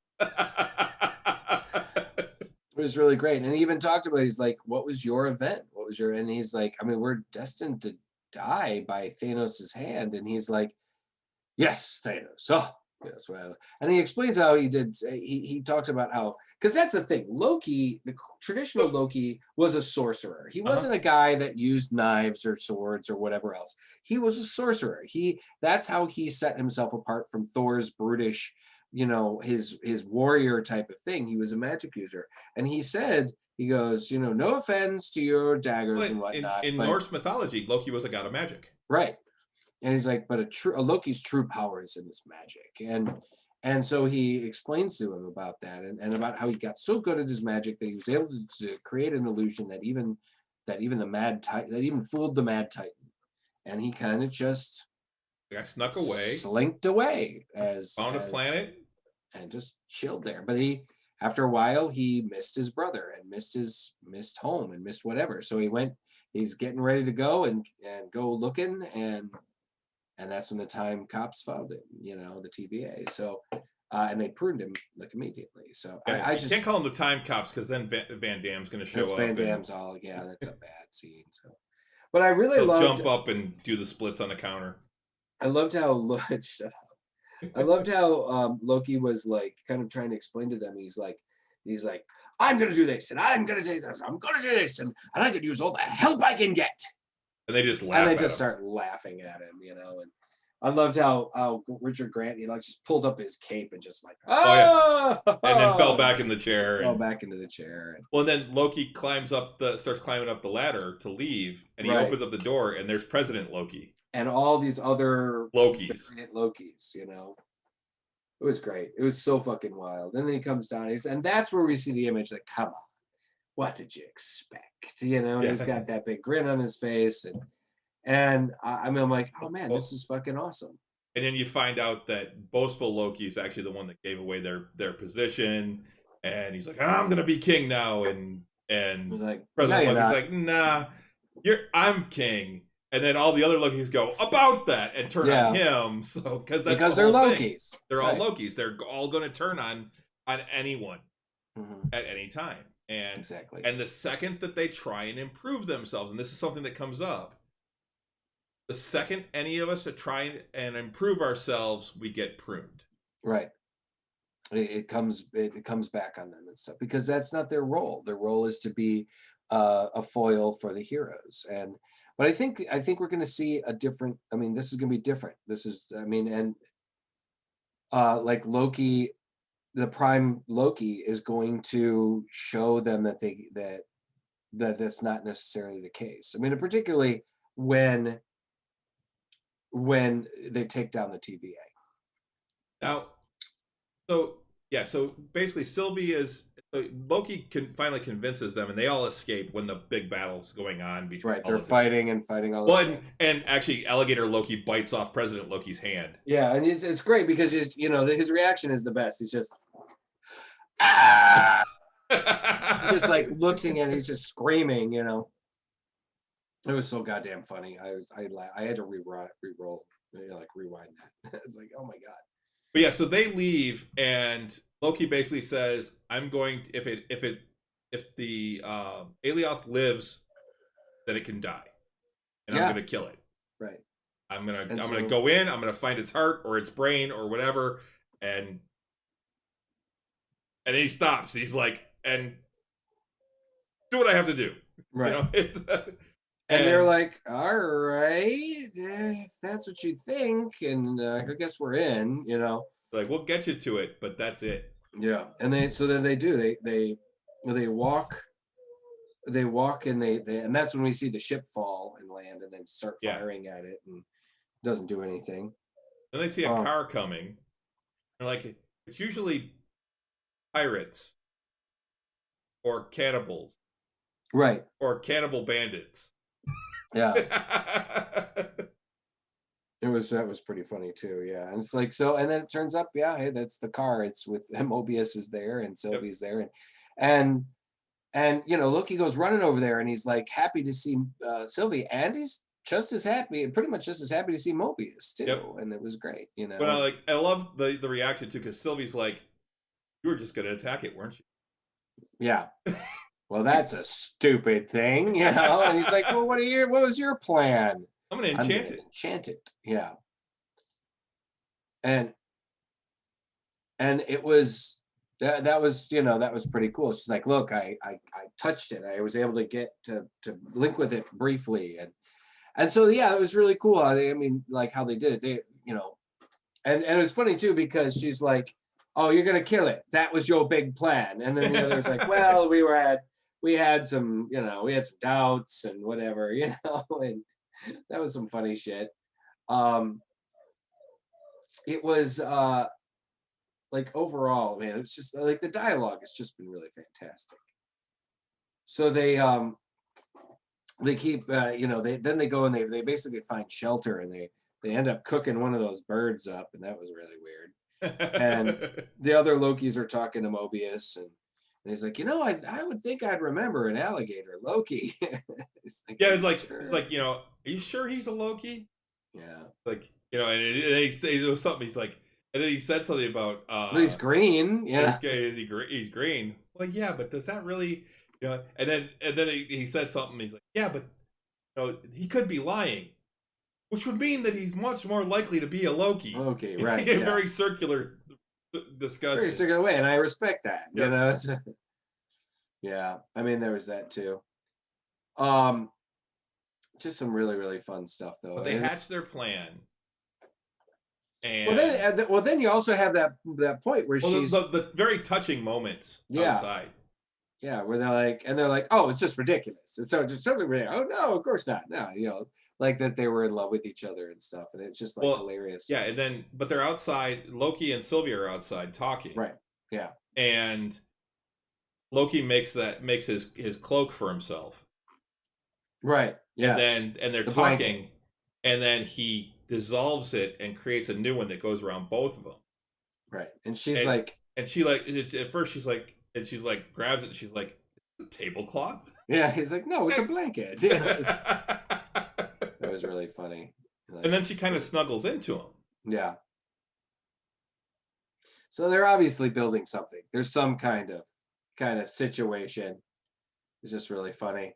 It was really great. And he even talked about, he's like, what was your event? What was your, and he's like, I mean, we're destined to die by Thanos' hand. And he's like, yes, Thanos. Oh, yes. Well, and he explains how he did, he talks about how, because that's the thing, Loki, the traditional Loki was a sorcerer. He wasn't a guy that used knives or swords or whatever else. He was a sorcerer. That's how he set himself apart from Thor's brutish, you know, his warrior type of thing. He was a magic user. And he said, he goes, you know, no offense to your daggers and whatnot. In Norse mythology, Loki was a god of magic. Right. And he's like, but a Loki's true power is in his magic. And so he explains to him about that and about how he got so good at his magic that he was able to create an illusion that even the Mad Titan, that even fooled the Mad Titan. And he kind of just snuck away, slinked away found a planet and just chilled there. But after a while, he missed his brother and missed home and missed whatever. So he's getting ready to go and go looking, and that's when the Time Cops found him, you know, the TVA. So and they pruned him like immediately. So yeah, I just can't call him the Time Cops because then Van Damme's going to show up. Van Damme's that's a bad scene. So, but I really loved, jump up and do the splits on the counter. I loved how shut up. I loved how Loki was like kind of trying to explain to them. He's like, I'm gonna do this and I'm gonna do this. I'm gonna do this and I could use all the help I can get. And they just laugh. And they just start laughing at him, you know. And I loved how Richard Grant, he like just pulled up his cape and just like, and then fell back in the chair. Fell back into the chair. Well, and then Loki starts climbing up the ladder to leave, and he opens up the door, and there's President Loki. And all these other Lokis, you know. It was great. It was so fucking wild. And then he comes down, and that's where we see the image like, come on, what did you expect? You know, and he's got that big grin on his face, and I mean, I'm like, oh man, this is fucking awesome. And then you find out that boastful Loki is actually the one that gave away their position, and he's like, I'm gonna be king now, and he's like, President Loki's like, nah, I'm king. And then all the other Lokis go about that and turn on him. So because they're Lokis. They're all Lokis. They're all going to turn on anyone at any time. And exactly. And the second that they try and improve themselves, and this is something that comes up, the second any of us are trying and improve ourselves, we get pruned. Right. It comes back on them and stuff because that's not their role. Their role is to be a foil for the heroes. But I think we're going to see a different. I mean, this is going to be different. This is. I mean, and like Loki, the Prime Loki is going to show them that that's not necessarily the case. I mean, particularly when they take down the TVA. Now, so basically, Loki finally convinces them, and they all escape when the big battle's going on between. Right, they're fighting all. Well, and actually, Alligator Loki bites off President Loki's hand. Yeah, and it's great because his reaction is the best. He's just just like looking at it, he's just screaming. You know, it was so goddamn funny. I had to rewind that. It's like, oh my god. But yeah, so they leave, and Loki basically says, "I'm going to, if the Alioth lives, then it can die, and I'm going to kill it. Right. I'm gonna go in. I'm gonna find its heart or its brain or whatever, and he stops. He's like, and do what I have to do. Right. You know, it's." And they're like, all right, if that's what you think, and I guess we're in, you know. Like, we'll get you to it, but that's it. Yeah, and then they do. They walk they walk and they and that's when we see the ship fall and land and then start Yeah. firing at it and it doesn't do anything. And they see a car coming. And like it's usually pirates or cannibals. Right. Or cannibal bandits. Yeah. That was pretty funny too, yeah. And it's like so, and then it turns up, yeah, hey, that's the car. It's with Mobius is there and Sylvie's there, and you know, Loki goes running over there and he's like happy to see Sylvie, and he's just as happy, pretty much just as happy to see Mobius too, and it was great, you know. But I love the reaction too, because Sylvie's like, "You were just going to attack it, weren't you?" Yeah. Well, that's a stupid thing, you know. And he's like, "Well, what was your plan?" I'm gonna enchant it. Enchant it, yeah. And it was that was, you know, that was pretty cool. She's like, "Look, I touched it. I was able to get to link with it briefly," and so yeah, it was really cool. I mean, like how they did it. They, you know, and it was funny too because she's like, "Oh, you're gonna kill it. That was your big plan." And then the other's like, "Well, we had some, you know, we had some doubts and whatever, you know," and that was some funny shit. It was like overall, man, it's just like the dialogue has just been really fantastic. So they keep you know, they go and they basically find shelter and they end up cooking one of those birds up, and that was really weird. And the other Lokis are talking to Mobius and he's like, you know, I would think I'd remember an alligator, Loki. Like, yeah, it's like, you know, are you sure he's a Loki? Yeah. Like, you know, and he says something. He's like, and then he said something about well, he's green. Yeah. He's green. Well, yeah, but does that really, you know? And then he said something. He's like, yeah, but you know, he could be lying, which would mean that he's much more likely to be a Loki. Okay, right. Yeah. Very circular discussion. Very circular way, and I respect that. You know. Yeah, I mean, there was that too. Just some really, really fun stuff, though. But they hatched their plan. And then you also have that point where she's the very touching moments outside. Yeah, where they're like, oh, it's just ridiculous. It's just something ridiculous. Oh no, of course not. No, you know, like that they were in love with each other and stuff, and it's just like hilarious. Yeah, and then but they're outside. Loki and Sylvia are outside talking. Right. Yeah. And Loki makes his cloak for himself. Right. Yeah. And they're talking, blanket. And then he dissolves it and creates a new one that goes around both of them. Right. And she's like, and she like at first she's like grabs it and she's like, it's a tablecloth. Yeah. He's like, no, it's a blanket. Yeah, that was really funny. Like, and then she kind of snuggles into him. Yeah. So they're obviously building something. There's some kind of situation. It's just really funny.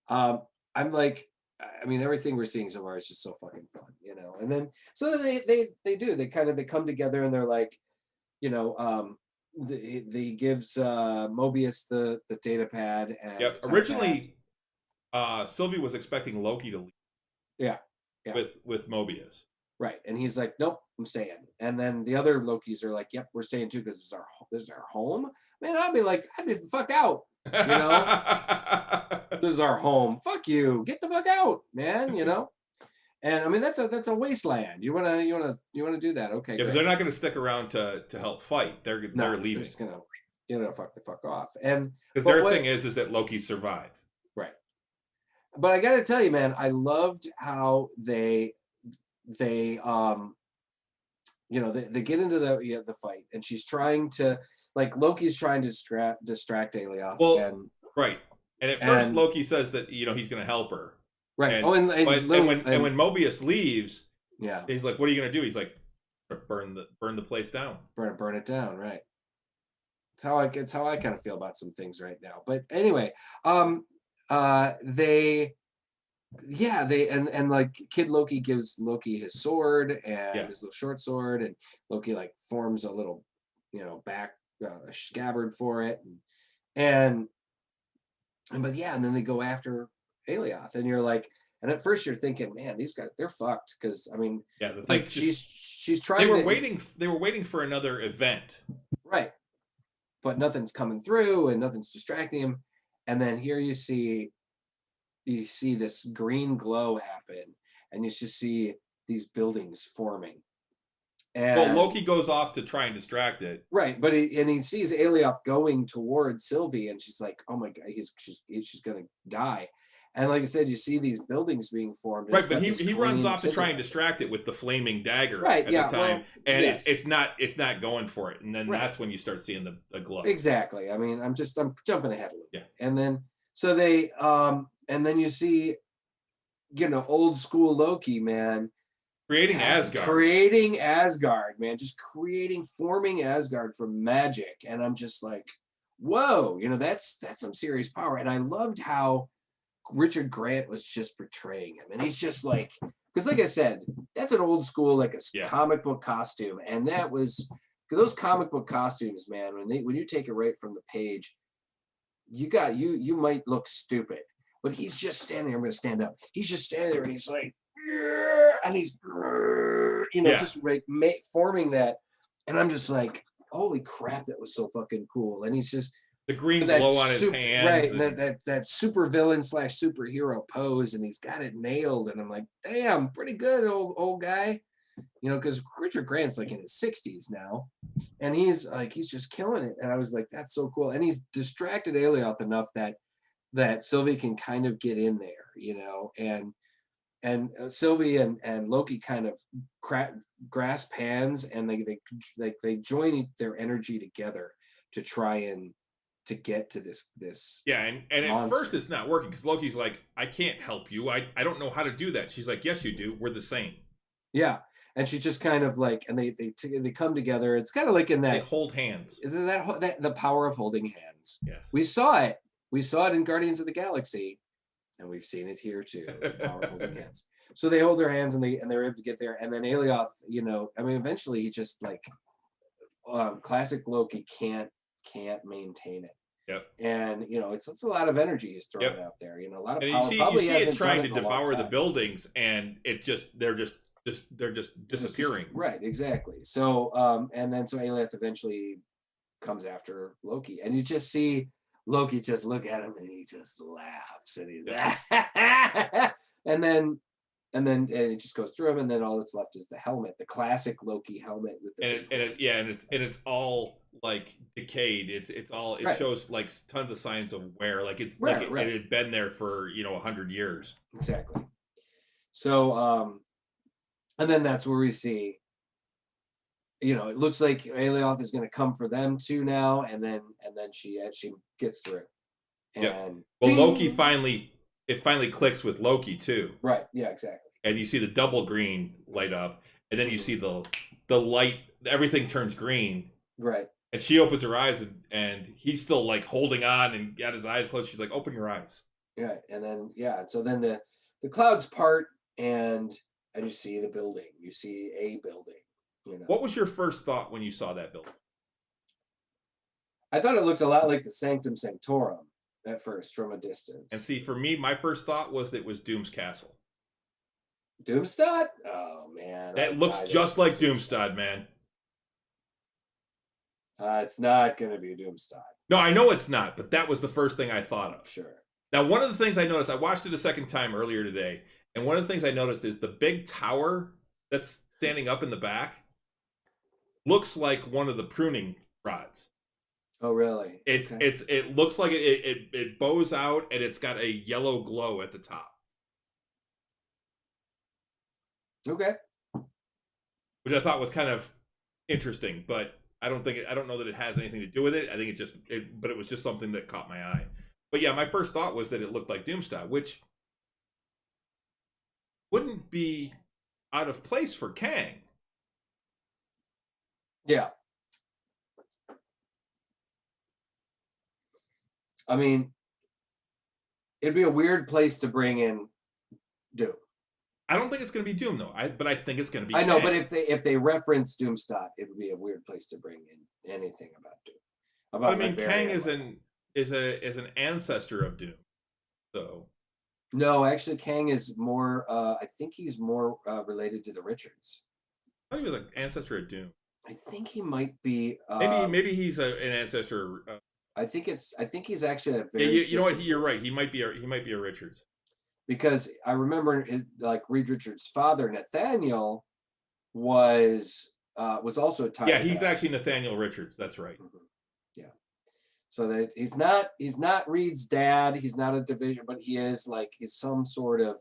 I'm like, I mean, everything we're seeing so far is just so fucking fun, you know. And then so then they come together and they're like, you know, they gives Mobius the data pad. And yep. Originally, Sylvie was expecting Loki to leave. Yeah. With Mobius. Right, and he's like, nope, I'm staying. And then the other Lokis are like, yep, we're staying too because this is our home. Man, I'd be the fuck out. You know, this is our home. Fuck you, get the fuck out, man. You know, and I mean that's a wasteland. You wanna do that? Okay, yeah, but they're not gonna stick around to help fight. They're leaving. They're just gonna fuck the fuck off. And because their thing is that Loki survived. Right. But I gotta tell you, man, I loved how they you know, they get into the fight, and she's trying to, like, Loki's trying to distract Alioth. Well, right. And at first Loki says that, you know, he's going to help her. Right. And, when Mobius leaves, yeah, he's like, what are you going to do? He's like, burn the place down. Burn it down, right. It's how I kind of feel about some things right now. But anyway, they like Kid Loki gives Loki his sword and his little short sword, and Loki like forms a little, you know, back a scabbard for it, and then they go after Alioth, and you're like, and at first you're thinking, man, these guys, they're fucked, because I mean, the like she's trying. They were waiting for another event, right? But nothing's coming through, and nothing's distracting him. and then here you see this green glow happen, and you just see these buildings forming. And well, Loki goes off to try and distract it. right, but he sees Alioth going towards Sylvie, and she's like, "Oh my god, she's gonna die." And like I said, you see these buildings being formed. Right, but he runs off to try and distract it with the flaming dagger at the time, and yes. it's not going for it, and then that's when you start seeing the glow. Exactly. I mean, I'm jumping ahead a little. Yeah. And then so they and then you see, old school Loki, man. Creating Asgard. Creating Asgard, man. Just forming Asgard from magic. And I'm just like, whoa, that's some serious power. And I loved how Richard Grant was just portraying him. And he's just like, because like I said, that's an old school, like a comic book costume. And that was, because those comic book costumes, man, when you take it right from the page, you might look stupid. But he's just standing there. I'm going to stand up. He's just standing there and he's like, and he's just like forming that, and I'm just like, holy crap, that was so fucking cool. And he's just the green glow on his hands, right? And that super villain / superhero pose, and he's got it nailed. And I'm like, damn, pretty good, old guy. Because Richard Grant's like in his 60s now, and he's just killing it. And I was like, that's so cool. And he's distracted Alioth enough that Sylvie can kind of get in there, and Sylvie and Loki kind of grasp hands, and they join their energy together to try and to get to this and at first it's not working, because Loki's like, I can't help you, I don't know how to do that. She's like, yes you do, we're the same. And she just kind of like, and they come together. It's kind of like in that they hold hands. Is that the power of holding hands? Yes, we saw it in Guardians of the Galaxy. And we've seen it here too. Power holding hands. So they hold their hands, and they're able to get there. And then Alioth, eventually he just like classic Loki can't maintain it. Yep. And it's a lot of energy he's throwing out there. A lot of and power. You see it trying to devour the buildings, and they're just disappearing. Right. Exactly. So and then so Alioth eventually comes after Loki, and you just see Loki just look at him, and he just laughs, and he's and then it just goes through him, and then all that's left is the helmet, the classic Loki helmet with the it's all like decayed. It shows like tons of signs of wear, like it had been there for 100 years. Exactly. So and then that's where we see, it looks like Alioth is going to come for them too now, and then she gets through. And well, Loki finally clicks with Loki too. Right. Yeah. Exactly. And you see the double green light up, and then you see the light. Everything turns green. Right. And she opens her eyes, and he's still like holding on and got his eyes closed. She's like, "Open your eyes." Yeah. And then so then the clouds part, and you see the building. You see a building. What was your first thought when you saw that building? I thought it looked a lot like the Sanctum Sanctorum at first from a distance. And see, for me, my first thought was that it was Doom's castle. Doomstad? Oh man, that looks just like Doomstad, man. It's not going to be Doomstad. No, I know it's not, but that was the first thing I thought of. Sure. Now, one of the things I noticed, I watched it a second time earlier today, and one of the things I noticed is the big tower that's standing up in the back looks like one of the pruning rods. Oh, really? It looks like it bows out, and it's got a yellow glow at the top. Okay. Which I thought was kind of interesting, but I don't know that it has anything to do with it. I think but it was just something that caught my eye. But yeah, my first thought was that it looked like Doomstad, which wouldn't be out of place for Kang. Yeah. I mean, it'd be a weird place to bring in Doom. I don't think it's going to be Doom though. But I think it's going to be. I know, but if they reference Doomstad, it would be a weird place to bring in anything about Doom. Kang is an ancestor of Doom, so. No, actually, Kang is more. I think he's more related to the Richards. I think he was an ancestor of Doom. I think he might be. Maybe he's an ancestor I think he's actually a Yeah, very you know what? You're right. He might be a Richards. because I remember like Reed Richards' father Nathaniel was also a time. Yeah, he's actually Nathaniel Richards. That's right. Yeah. So that he's not Reed's dad. He's not a division, but he's some sort of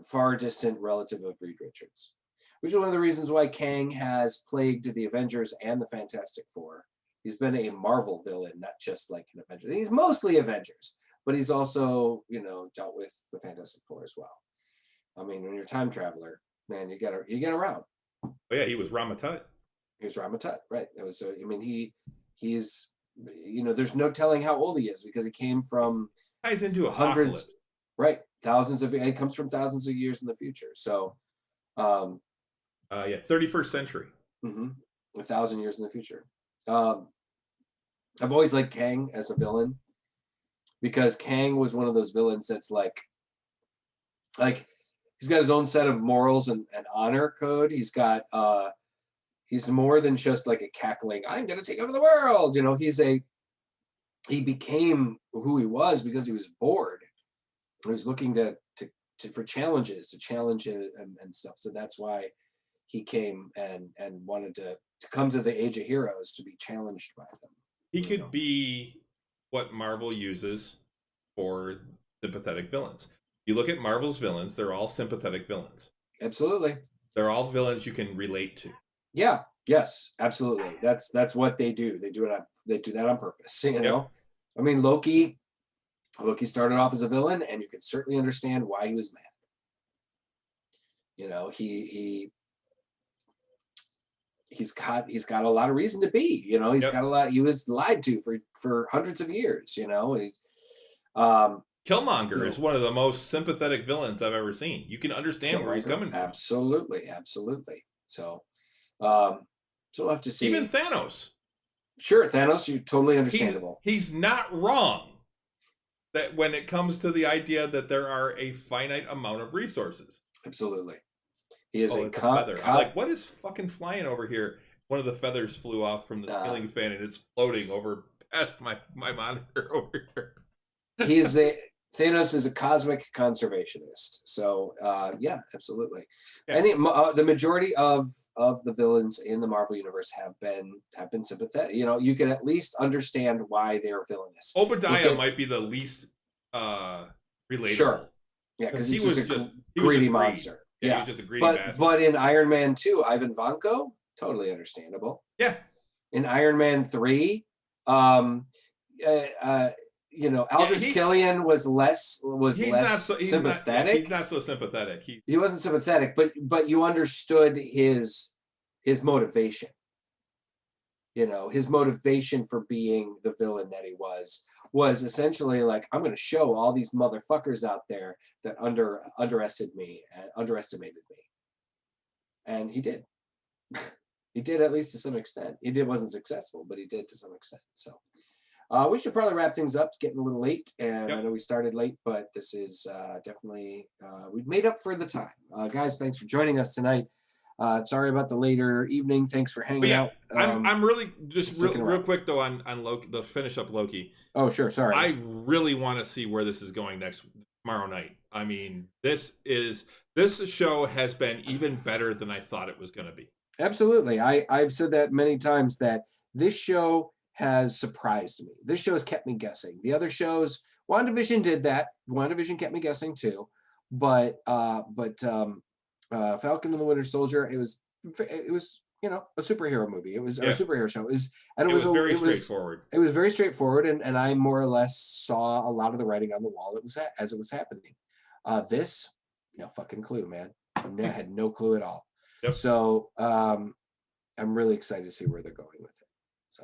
far distant relative of Reed Richards, which is one of the reasons why Kang has plagued the Avengers and the Fantastic Four. He's been a Marvel villain, not just like an Avenger. He's mostly Avengers, but he's also, dealt with the Fantastic Four as well. I mean, when you're a time traveler, man, you get around. Oh yeah, he was Ramatut. He was Ramatut, right? That was. He's. There's no telling how old he is because he came from Ties into hundreds, Apocalypse. right? He comes from thousands of years in the future. So, 31st century. 1,000 years in the future. I've always liked Kang as a villain because Kang was one of those villains that's like he's got his own set of morals and honor code. He's more than just like a cackling, I'm going to take over the world. He became who he was because he was bored. He was looking for challenges, to challenge it and stuff. So that's why he came and wanted to come to the Age of Heroes to be challenged by them. He could be what Marvel uses for sympathetic villains. You look at Marvel's villains, they're all sympathetic villains. Absolutely. They're all villains you can relate to. Yeah. Yes, absolutely. That's what they do. They do that on purpose. Yep. I mean, Loki started off as a villain, and you can certainly understand why he was mad. He's got a lot of reason to be. Got a lot. He was lied to for hundreds of years. Killmonger is one of the most sympathetic villains I've ever seen. You can understand where he's coming from. Absolutely. So, so we'll have to see. Even Thanos. Sure, Thanos, you're totally understandable. He's not wrong that when it comes to the idea that there are a finite amount of resources. Absolutely. He is a feather. I'm like, what is fucking flying over here? One of the feathers flew off from the ceiling fan and it's floating over past my monitor over here. Thanos is a cosmic conservationist. So yeah, absolutely. Yeah. The majority of the villains in the Marvel universe have been sympathetic. You can at least understand why they're villainous. Obadiah might be the least relatable. Sure. Yeah, because he was just a greedy monster. Yeah, he was just a greedy bastard. But in Iron Man 2, Ivan Vanko, totally understandable. Yeah. In Iron Man 3, Aldrich Killian was less sympathetic. He's not so sympathetic. He wasn't sympathetic, but you understood his motivation. His motivation for being the villain that he was essentially like, I'm going to show all these motherfuckers out there that underestimated me, and he did. He did, at least to some extent. Wasn't successful, but he did to some extent. So we should probably wrap things up. It's getting a little late, and I know we started late, but this is definitely we've made up for the time. Guys, thanks for joining us tonight. Sorry about the later evening. Thanks for hanging out. I'm really just real quick though on Loki, the finish up Loki. Oh sure, sorry. I really want to see where this is going tomorrow night. I mean, this show has been even better than I thought it was going to be. Absolutely. I've said that many times that this show has surprised me. This show has kept me guessing. The other shows, WandaVision did that. WandaVision kept me guessing too. But Falcon and the Winter Soldier, it was a superhero movie. It was a superhero show. It was very straightforward. It was very straightforward, and I more or less saw a lot of the writing on the wall as it was happening. This, no fucking clue, man. I had no clue at all. Yep. So I'm really excited to see where they're going with it. So,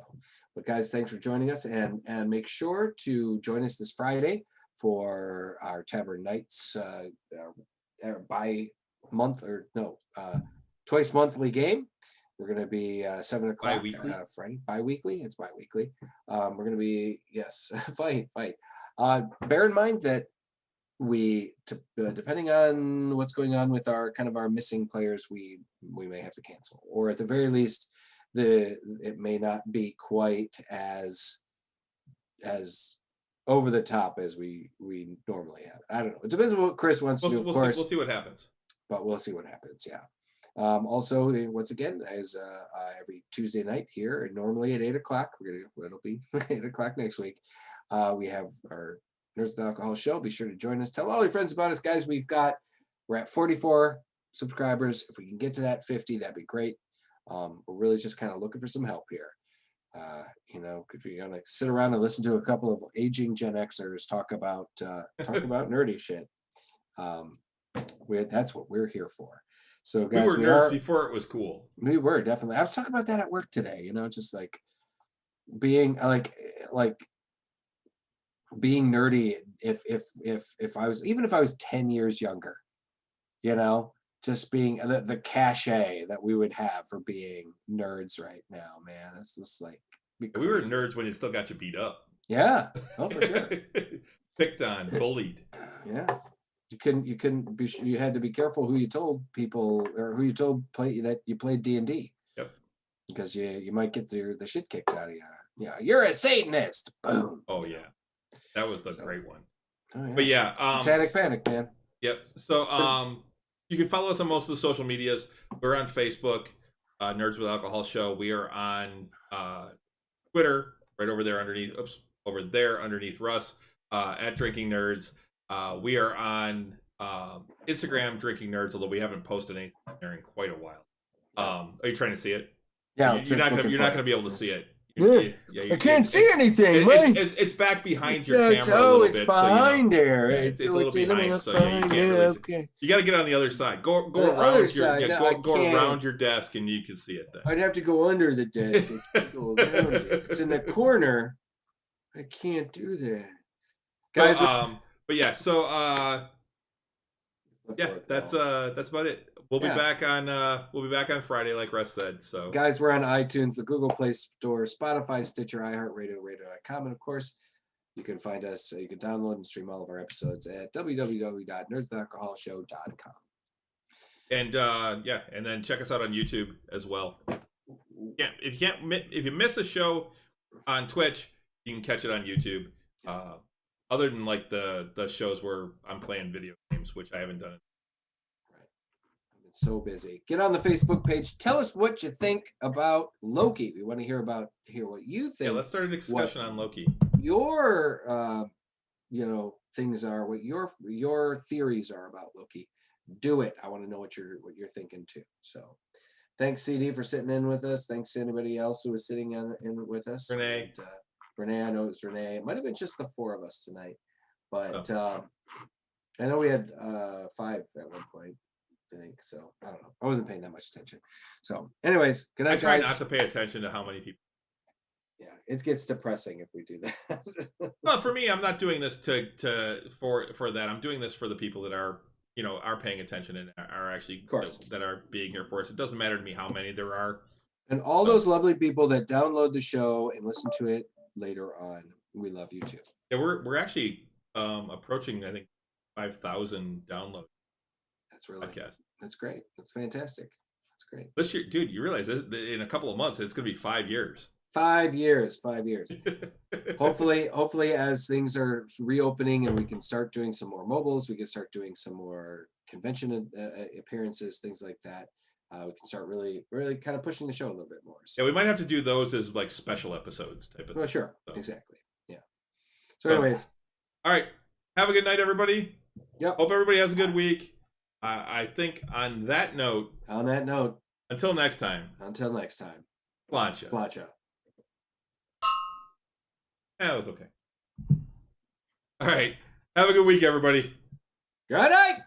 but guys, thanks for joining us, and make sure to join us this Friday for our Tavern Nights twice monthly game. We're going to be 7 o'clock Friday. Bi-weekly. It's bi-weekly. We're going to be fight. Bear in mind that depending on what's going on with our missing players, we may have to cancel, or at the very least, it may not be quite as as over the top as we normally have. I don't know. It depends on what Chris wants to do, of course. We'll see what happens. But we'll see what happens. Yeah. Also, once again, as every Tuesday night here, and normally at 8 o'clock, it'll be 8 o'clock next week. We have our Nerds with Alcohol show. Be sure to join us. Tell all your friends about us, guys. We're at 44 subscribers. If we can get to that 50, that'd be great. We're really just kind of looking for some help here. If you're gonna sit around and listen to a couple of aging Gen Xers talk about nerdy shit, that's what we're here for. So guys, we were nerds before it was cool. We were definitely. I was talking about that at work today. Just like being like being nerdy. If I was 10 years younger, just being the cachet that we would have for being nerds right now, man. It's just like we were nerds when it still got you beat up. Yeah. Oh, for sure. Picked on, bullied. Yeah. You had to be careful who you told people or who you told that you played D&D. Yep. Because you might get the shit kicked out of you. Yeah, you're a Satanist. Boom. Oh yeah, that was the great one. Oh, yeah. But yeah, Satanic Panic, man. Yep. So you can follow us on most of the social medias. We're on Facebook, Nerds with Alcohol Show. We are on Twitter, right over there underneath. Underneath Russ, at Drinking Nerds. We are on Instagram, Drinking Nerds, although we haven't posted anything there in quite a while. Are you trying to see it? Yeah, you're not gonna be able to see it. I can't see anything. It's back behind your camera a little bit. It's behind there. It's a little behind, so you can't really see. You got to get on the other side. Go around go around your desk, and you can see it then. I'd have to go under the desk. Go around it. It's in the corner. I can't do that, guys. But yeah, so that's about it. We'll be back on Friday, like Russ said. So guys, we're on iTunes, the Google Play Store, Spotify, Stitcher, iHeartRadio, radio.com, and of course, you can find us. You can download and stream all of our episodes at www.nerdswithalcoholshow.com. And and then check us out on YouTube as well. Yeah, if you miss a show on Twitch, you can catch it on YouTube. Other than like the shows where I'm playing video games, which I haven't done. Right. I've been so busy. Get on the Facebook page. Tell us what you think about Loki. We want to hear what you think. Yeah, let's start a discussion on Loki. Your things are, what your theories are about Loki. Do it. I want to know what you're thinking too. So thanks, CD, for sitting in with us. Thanks to anybody else who was sitting in with us. Renee. And, Renee, I know it was Renee. It might have been just the four of us tonight, but I know we had 5 at one point, I think. So I don't know. I wasn't paying that much attention. So, anyways, good night, I try guys. not to pay attention to how many people. Yeah, it gets depressing if we do that. Well, for me, I'm not doing this for that. I'm doing this for the people that are paying attention and are actually, of course, that are being here for us. It doesn't matter to me how many there are. And all those lovely people that download the show and listen to it later on, we love you too. Yeah, we're actually approaching, I think, 5,000 downloads. That's really podcast. That's great. That's fantastic. That's great. This year, dude, you realize in a couple of months it's going to be 5 years. 5 years. 5 years. Hopefully, as things are reopening and we can start doing some more mobiles, we can start doing some more convention appearances, things like that. We can start really kind of pushing the show a little bit more. So. Yeah, we might have to do those as like special episodes type of thing. Oh, sure. So. Exactly. Yeah. So anyways. All right. Have a good night, everybody. Yep. Hope everybody has a good week. I think on that note. Until next time. Sláinte. Sláinte. Yeah, that was okay. All right. Have a good week, everybody. Good night.